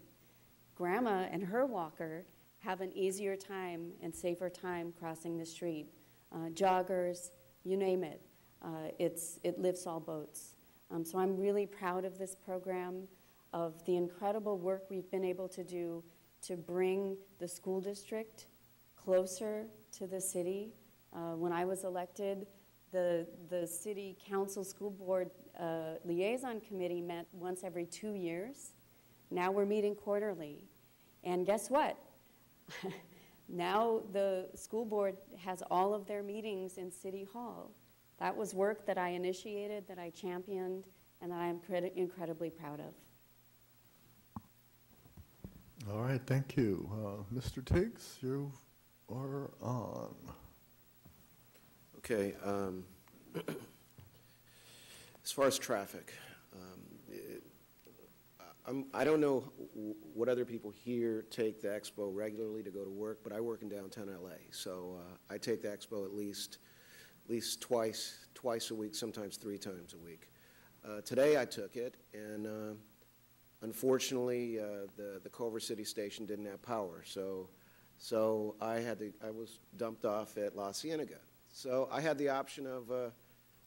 Grandma and her walker have an easier time and safer time crossing the street. Joggers, you name it. It lifts all boats. So I'm really proud of this program, of the incredible work we've been able to do to bring the school district closer to the city. When I was elected, the city council school board liaison committee met once every 2 years. Now we're meeting quarterly. And guess what? Now the school board has all of their meetings in City Hall. That was work that I initiated, that I championed, and that I'm incredibly proud of. All right, thank you. Mr. Tiggs, you are on. Okay. As far as traffic, I don't know what other people here take the Expo regularly to go to work, but I work in downtown LA, so I take the Expo at least twice a week, sometimes 3 times a week. Today I took it, and unfortunately the Culver City station didn't have power, so I was dumped off at La Cienega. So I had the option of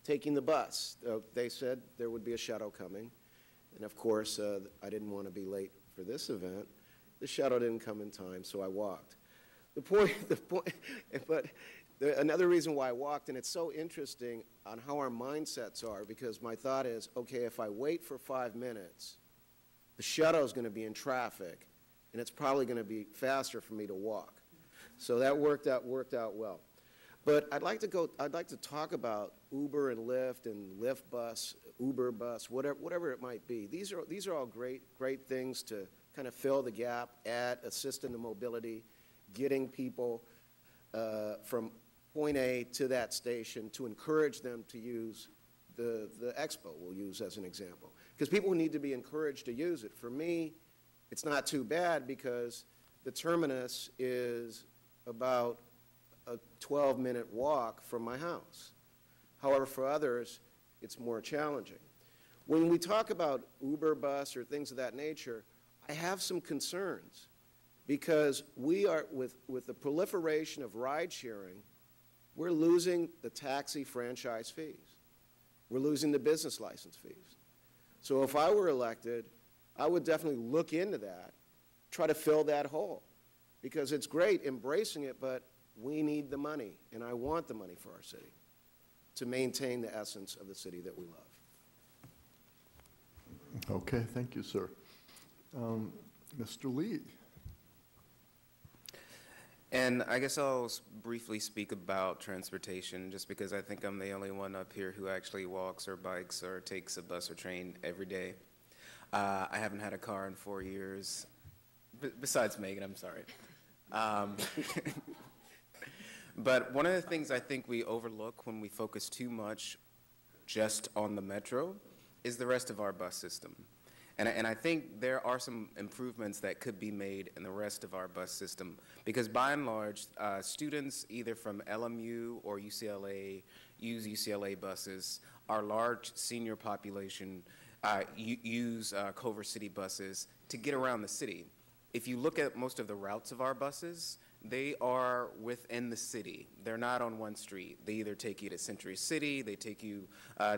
taking the bus. They said there would be a shuttle coming. And of course, I didn't want to be late for this event. The shuttle didn't come in time, so I walked. Another reason why I walked, and it's so interesting on how our mindsets are, because my thought is, okay, if I wait for 5 minutes, the shuttle is going to be in traffic, and it's probably going to be faster for me to walk. So that worked out well. But I'd like to talk about Uber and Lyft and Lyft bus, Uber bus, whatever it might be. These are all great things to kind of fill the gap, assist in the mobility, getting people from point A to that station, to encourage them to use the Expo, we'll use as an example. Because people need to be encouraged to use it. For me, it's not too bad, because the terminus is about a 12-minute walk from my house. However, for others, it's more challenging. When we talk about Uber bus or things of that nature, I have some concerns, because we are, with the proliferation of ride sharing, we're losing the taxi franchise fees. We're losing the business license fees. So if I were elected, I would definitely look into that, try to fill that hole, because it's great embracing it, but we need the money, and I want the money for our city to maintain the essence of the city that we love. Okay, thank you, sir. Mr. Lee. And I guess I'll briefly speak about transportation, just because I think I'm the only one up here who actually walks or bikes or takes a bus or train every day. I haven't had a car in 4 years, besides Megan, I'm sorry. But one of the things I think we overlook when we focus too much just on the metro is the rest of our bus system. And I think there are some improvements that could be made in the rest of our bus system, because by and large, students either from LMU or UCLA use UCLA buses. Our large senior population use Culver City buses to get around the city. If you look at most of the routes of our buses, they are within the city. They're not on one street. They either take you to Century City, they take you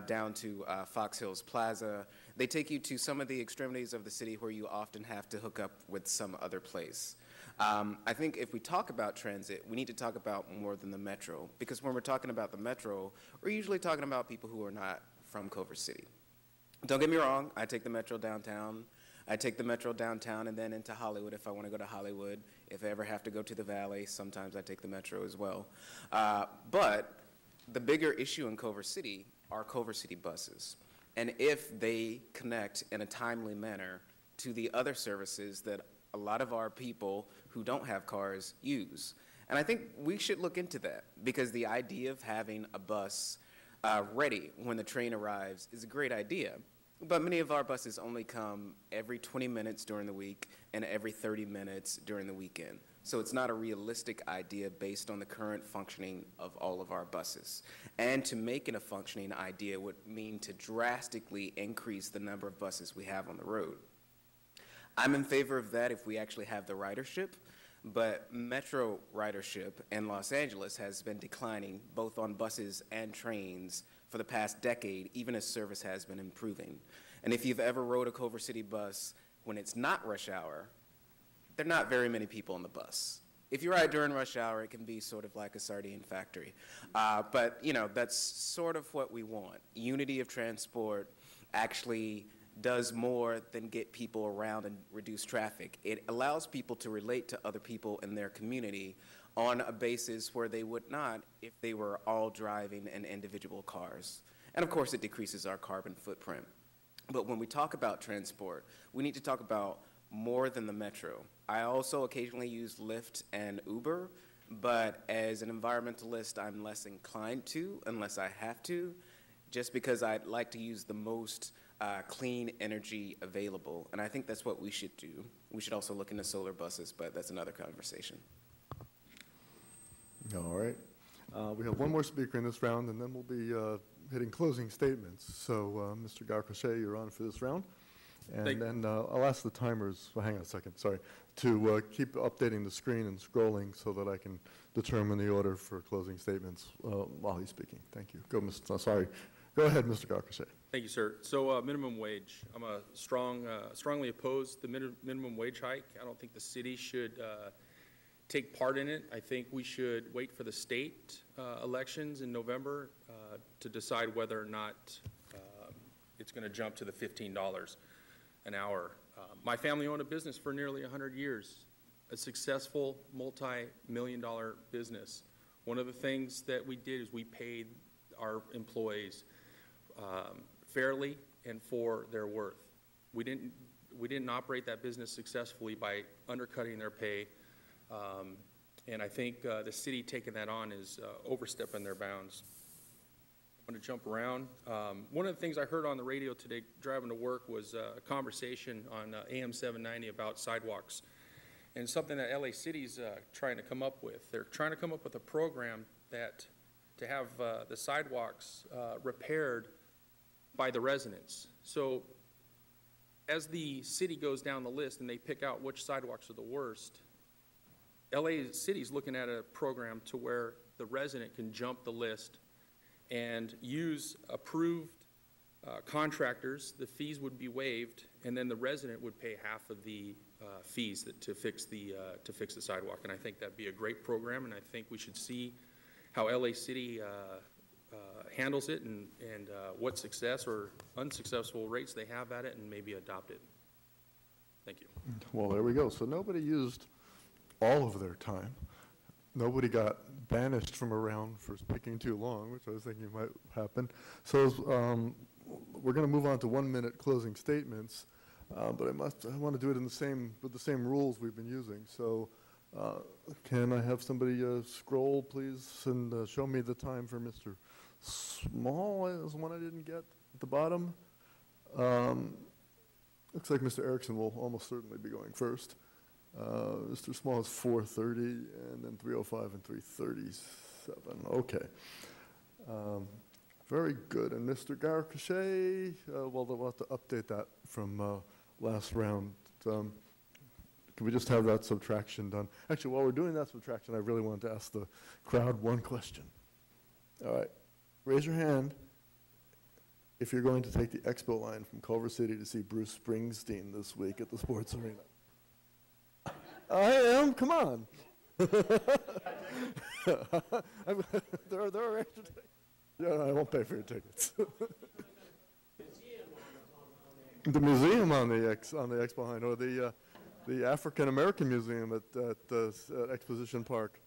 down to Fox Hills Plaza, they take you to some of the extremities of the city where you often have to hook up with some other place. I think if we talk about transit, we need to talk about more than the metro, because when we're talking about the metro, we're usually talking about people who are not from Culver City. Don't get me wrong, I take the metro downtown. I take the metro downtown and then into Hollywood if I want to go to Hollywood. If I ever have to go to the Valley, sometimes I take the metro as well. But the bigger issue in Culver City are Culver City buses. And if they connect in a timely manner to the other services that a lot of our people who don't have cars use. And I think we should look into that, because the idea of having a bus ready when the train arrives is a great idea. But many of our buses only come every 20 minutes during the week and every 30 minutes during the weekend. So it's not a realistic idea based on the current functioning of all of our buses. And to make it a functioning idea would mean to drastically increase the number of buses we have on the road. I'm in favor of that if we actually have the ridership, but metro ridership in Los Angeles has been declining both on buses and trains for the past decade, even as service has been improving. And if you've ever rode a Culver City bus when it's not rush hour, there are not very many people on the bus. If you ride during rush hour, it can be sort of like a sardine factory. But you know, that's sort of what we want. Unity of transport actually does more than get people around and reduce traffic. It allows people to relate to other people in their community on a basis where they would not if they were all driving in individual cars. And of course, it decreases our carbon footprint. But when we talk about transport, we need to talk about more than the metro. I also occasionally use Lyft and Uber, but as an environmentalist, I'm less inclined to, unless I have to, just because I'd like to use the most clean energy available. And I think that's what we should do. We should also look into solar buses, but that's another conversation. All right. We have one more speaker in this round, and then we'll be hitting closing statements. So, Mr. Garcochet, you're on for this round. And then I'll ask the timers, well, hang on a second, sorry, to keep updating the screen and scrolling so that I can determine the order for closing statements while he's speaking. Thank you. Go ahead, Mr. Garcochet. Thank you, sir. So minimum wage, I'm strongly opposed to the minimum wage hike. I don't think the city should take part in it. I think we should wait for the state elections in November to decide whether or not it's going to jump to the $15 an hour. My family owned a business for nearly 100 years, a successful multi-million-dollar business. One of the things that we did is we paid our employees fairly and for their worth. We didn't operate that business successfully by undercutting their pay, and I think the city taking that on is overstepping their bounds. I'm going to jump around. One of the things I heard on the radio today driving to work was a conversation on AM 790 about sidewalks, and something that LA City's trying to come up with. They're trying to come up with a program that to have the sidewalks repaired by the residents. So as the city goes down the list and they pick out which sidewalks are the worst, LA City's looking at a program to where the resident can jump the list and use approved contractors. The fees would be waived, and then the resident would pay half of the fees to fix the sidewalk. And I think that'd be a great program, and I think we should see how LA City handles it and what success or unsuccessful rates they have at it, and maybe adopt it. Thank you. Well, there we go. So nobody used all of their time. Nobody got banished from a round for speaking too long, which I was thinking might happen. So we're going to move on to 1-minute closing statements, but I want to do it in with the same rules we've been using. So can I have somebody scroll, please, and show me the time for Mr. Small is the one I didn't get at the bottom. Looks like Mr. Erickson will almost certainly be going first. Mr. Small is 4:30, and then 3:05 and 3:37. Okay. Very good. And Mr. Garcachet, well, we'll have to update that from last round. Can we just have that subtraction done? Actually, while we're doing that subtraction, I really wanted to ask the crowd one question. All right. Raise your hand if you're going to take the Expo line from Culver City to see Bruce Springsteen this week at the Sports Arena. I am. Come on. there are extra tickets. Yeah, I won't pay for your tickets. The museum on the Expo line, or the African American Museum at Exposition Park,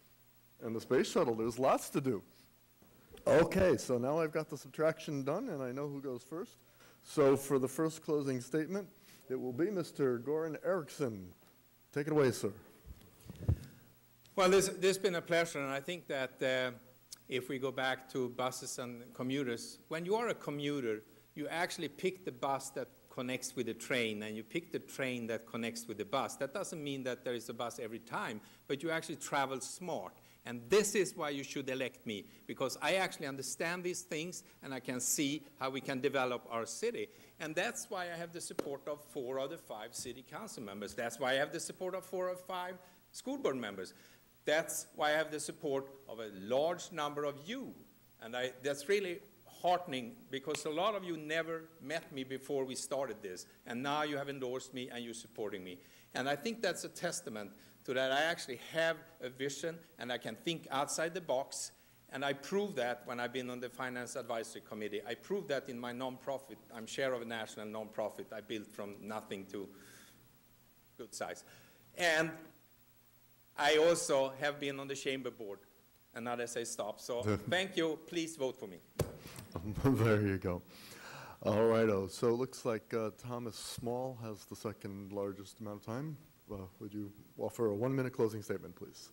and the space shuttle. There's lots to do. Okay, so now I've got the subtraction done, and I know who goes first. So for the first closing statement, it will be Mr. Goran Eriksson. Take it away, sir. Well, this has been a pleasure, and I think that if we go back to buses and commuters, when you are a commuter, you actually pick the bus that connects with the train, and you pick the train that connects with the bus. That doesn't mean that there is a bus every time, but you actually travel smart. And this is why you should elect me, because I actually understand these things, and I can see how we can develop our city. And that's why I have the support of 4 of the 5 city council members. That's why I have the support of 4 of 5 school board members. That's why I have the support of a large number of you. And that's really heartening, because a lot of you never met me before we started this, and now you have endorsed me and you're supporting me. And I think that's a testament to that I actually have a vision and I can think outside the box, and I prove that when I've been on the Finance Advisory Committee. I prove that in my nonprofit. I'm chair of a national nonprofit I built from nothing to good size. And I also have been on the chamber board, and now they say stop. So thank you. Please vote for me. There you go. All righto. So it looks like Thomas Small has the second largest amount of time. Would you offer a 1-minute closing statement, please?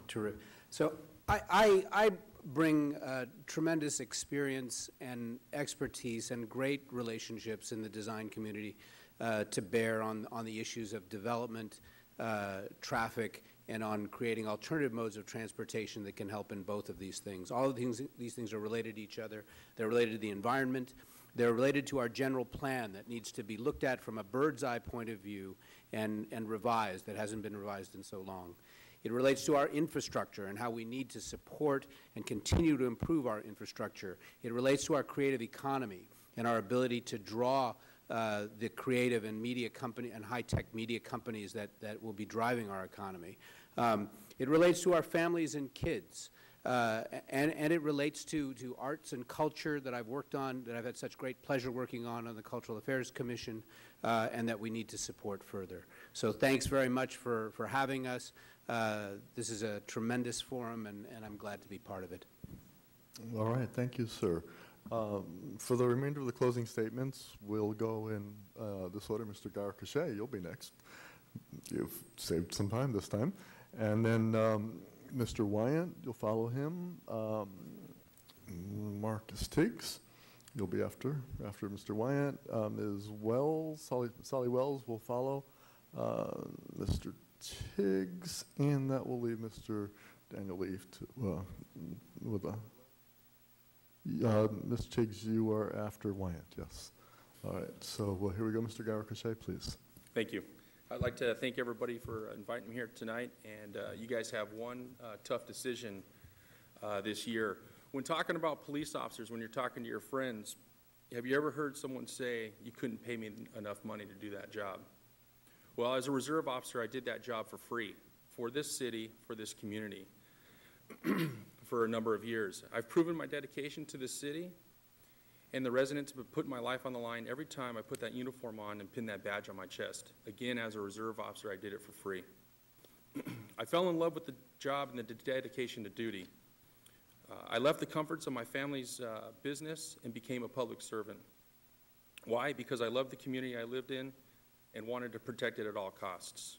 Terrific. So I bring tremendous experience and expertise and great relationships in the design community to bear on the issues of development, traffic, and on creating alternative modes of transportation that can help in both of these things. All of these things are related to each other. They're related to the environment. They're related to our general plan that needs to be looked at from a bird's eye point of view and revised, that hasn't been revised in so long. It relates to our infrastructure and how we need to support and continue to improve our infrastructure. It relates to our creative economy and our ability to draw the creative and media company and high-tech media companies that will be driving our economy. It relates to our families and kids. And it relates to arts and culture that I've worked on, that I've had such great pleasure working on the Cultural Affairs Commission, and that we need to support further. So thanks very much for having us. This is a tremendous forum, and I'm glad to be part of it. All right. Thank you, sir. For the remainder of the closing statements, we'll go in this order. Mr. Garcachet, you'll be next. You've saved some time this time. And then Mr. Wyant, you'll follow him. Marcus Tiggs, you'll be after Mr. Wyant. Ms. Wells, Sally Wells will follow Mr. Tiggs, and that will leave Mr. Daniel Leaf with a. Ms. Tiggs, you are after Wyant, yes. All right, so here we go. Mr. Garcachet, please. Thank you. I'd like to thank everybody for inviting me here tonight, and you guys have one tough decision this year. When talking about police officers, when you're talking to your friends, have you ever heard someone say, you couldn't pay me enough money to do that job? Well, as a reserve officer, I did that job for free, for this city, for this community. for a number of years. I've proven my dedication to this city and the residents have put my life on the line every time I put that uniform on and pin that badge on my chest. Again, as a reserve officer, I did it for free. I fell in love with the job and the dedication to duty. I left the comforts of my family's business and became a public servant. Why? Because I loved the community I lived in and wanted to protect it at all costs.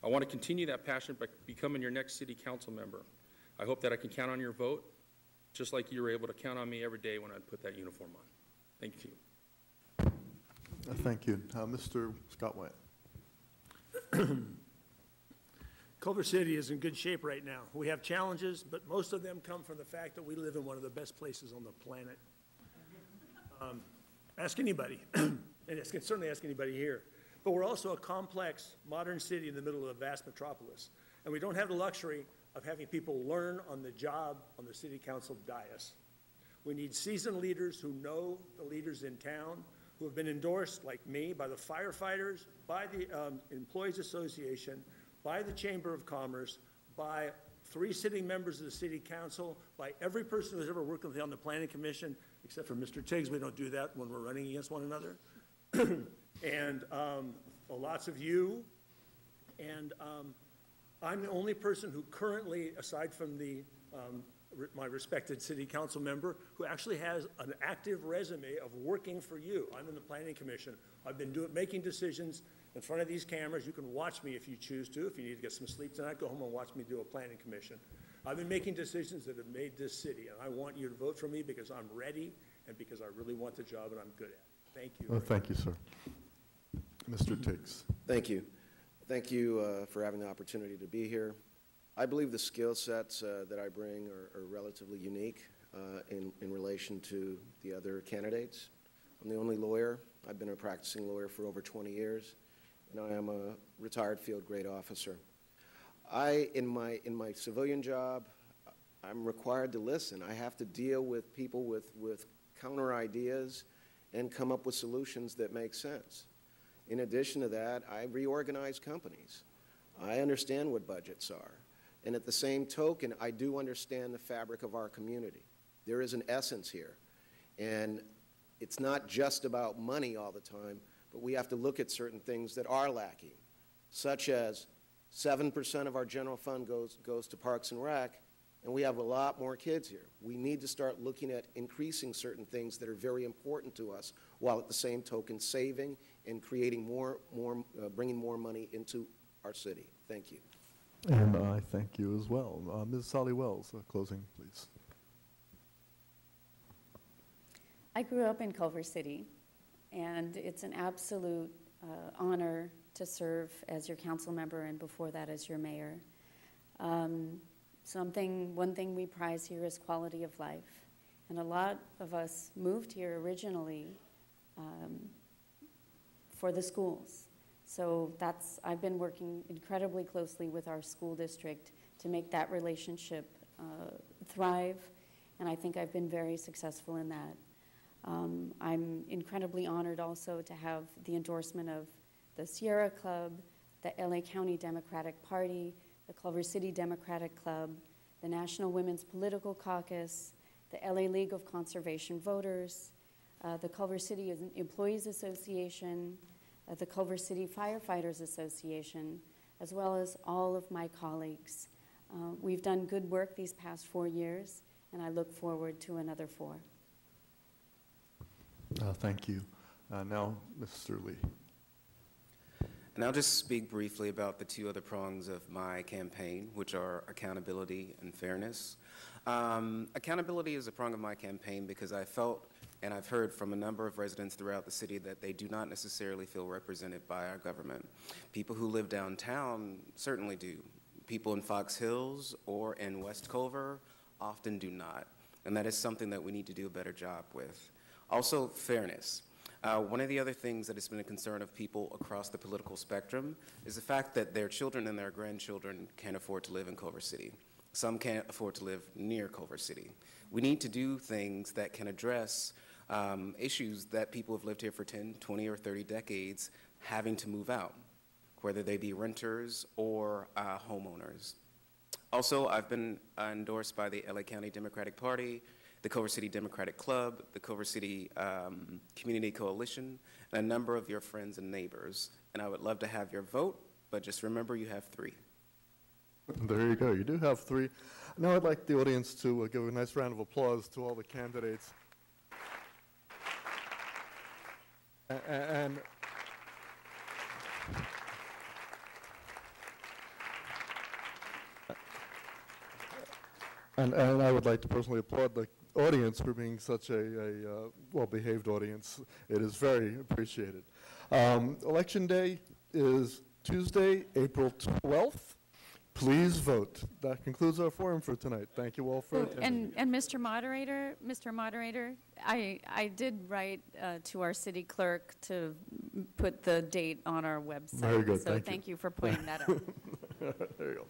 I want to continue that passion by becoming your next city council member. I hope that I can count on your vote, just like you were able to count on me every day when I put that uniform on. Thank you. Thank you. Mr. Scott White. Culver City is in good shape right now. We have challenges, but most of them come from the fact that we live in one of the best places on the planet. Ask anybody, and it's can certainly ask anybody here. But we're also a complex, modern city in the middle of a vast metropolis. And we don't have the luxury of having people learn on the job on the city council dais. We need seasoned leaders who know the leaders in town, who have been endorsed, like me, by the firefighters, by the Employees Association, by the Chamber of Commerce, by 3 sitting members of the City Council, by every person who's ever worked with me on the Planning Commission, except for Mr. Tiggs. We don't do that when we're running against one another. And lots of you. And I'm the only person who currently, aside from the my respected city council member, who actually has an active resume of working for you. I'm in the Planning Commission. I've been making decisions in front of these cameras. You can watch me if you choose to. If you need to get some sleep tonight, go home and watch me do a Planning Commission. I've been making decisions that have made this city, and I want you to vote for me because I'm ready and because I really want the job and I'm good at it. Thank you. Thank you, sir. Mr. Tiggs. Thank you. Thank you for having the opportunity to be here. I believe the skill sets that I bring are relatively unique in relation to the other candidates. I'm the only lawyer. I've been a practicing lawyer for over 20 years, and I am a retired field grade officer. In my civilian job, I'm required to listen. I have to deal with people with counter ideas and come up with solutions that make sense. In addition to that, I reorganize companies. I understand what budgets are. And at the same token, I do understand the fabric of our community. There is an essence here. And it's not just about money all the time, but we have to look at certain things that are lacking, such as 7% of our general fund goes to Parks and Rec, and we have a lot more kids here. We need to start looking at increasing certain things that are very important to us, while at the same token saving and creating bringing more money into our city. Thank you. And I thank you as well. Ms. Sally Wells, closing, please. I grew up in Culver City, and it's an absolute honor to serve as your council member and before that as your mayor. One thing we prize here is quality of life. And a lot of us moved here originally for the schools. So I've been working incredibly closely with our school district to make that relationship thrive, and I think I've been very successful in that. I'm incredibly honored also to have the endorsement of the Sierra Club, the LA County Democratic Party, the Culver City Democratic Club, the National Women's Political Caucus, the LA League of Conservation Voters, the Culver City Employees Association, the Culver City Firefighters Association, as well as all of my colleagues. We've done good work these past 4 years, and I look forward to another 4. Thank you. Now, Mr. Lee. And I'll just speak briefly about the 2 other prongs of my campaign, which are accountability and fairness. Accountability is a prong of my campaign because I felt, and I've heard from a number of residents throughout the city, that they do not necessarily feel represented by our government. People who live downtown certainly do. People in Fox Hills or in West Culver often do not. And that is something that we need to do a better job with. Also, fairness. One of the other things that has been a concern of people across the political spectrum is the fact that their children and their grandchildren can't afford to live in Culver City. Some can't afford to live near Culver City. We need to do things that can address issues that people have lived here for 10, 20, or 30 decades having to move out, whether they be renters or homeowners. Also, I've been endorsed by the LA County Democratic Party, the Culver City Democratic Club, the Culver City Community Coalition, and a number of your friends and neighbors. And I would love to have your vote, but just remember you have 3. There you go. You do have 3. Now I'd like the audience to give a nice round of applause to all the candidates. And I would like to personally applaud the audience for being such a well-behaved audience. It is very appreciated. Election day is Tuesday, April 12th. Please vote. That concludes our forum for tonight. Thank you all for attending. And Mr. Moderator, I did write to our city clerk to put the date on our website. Very good. So thank you for pointing that out. There you go.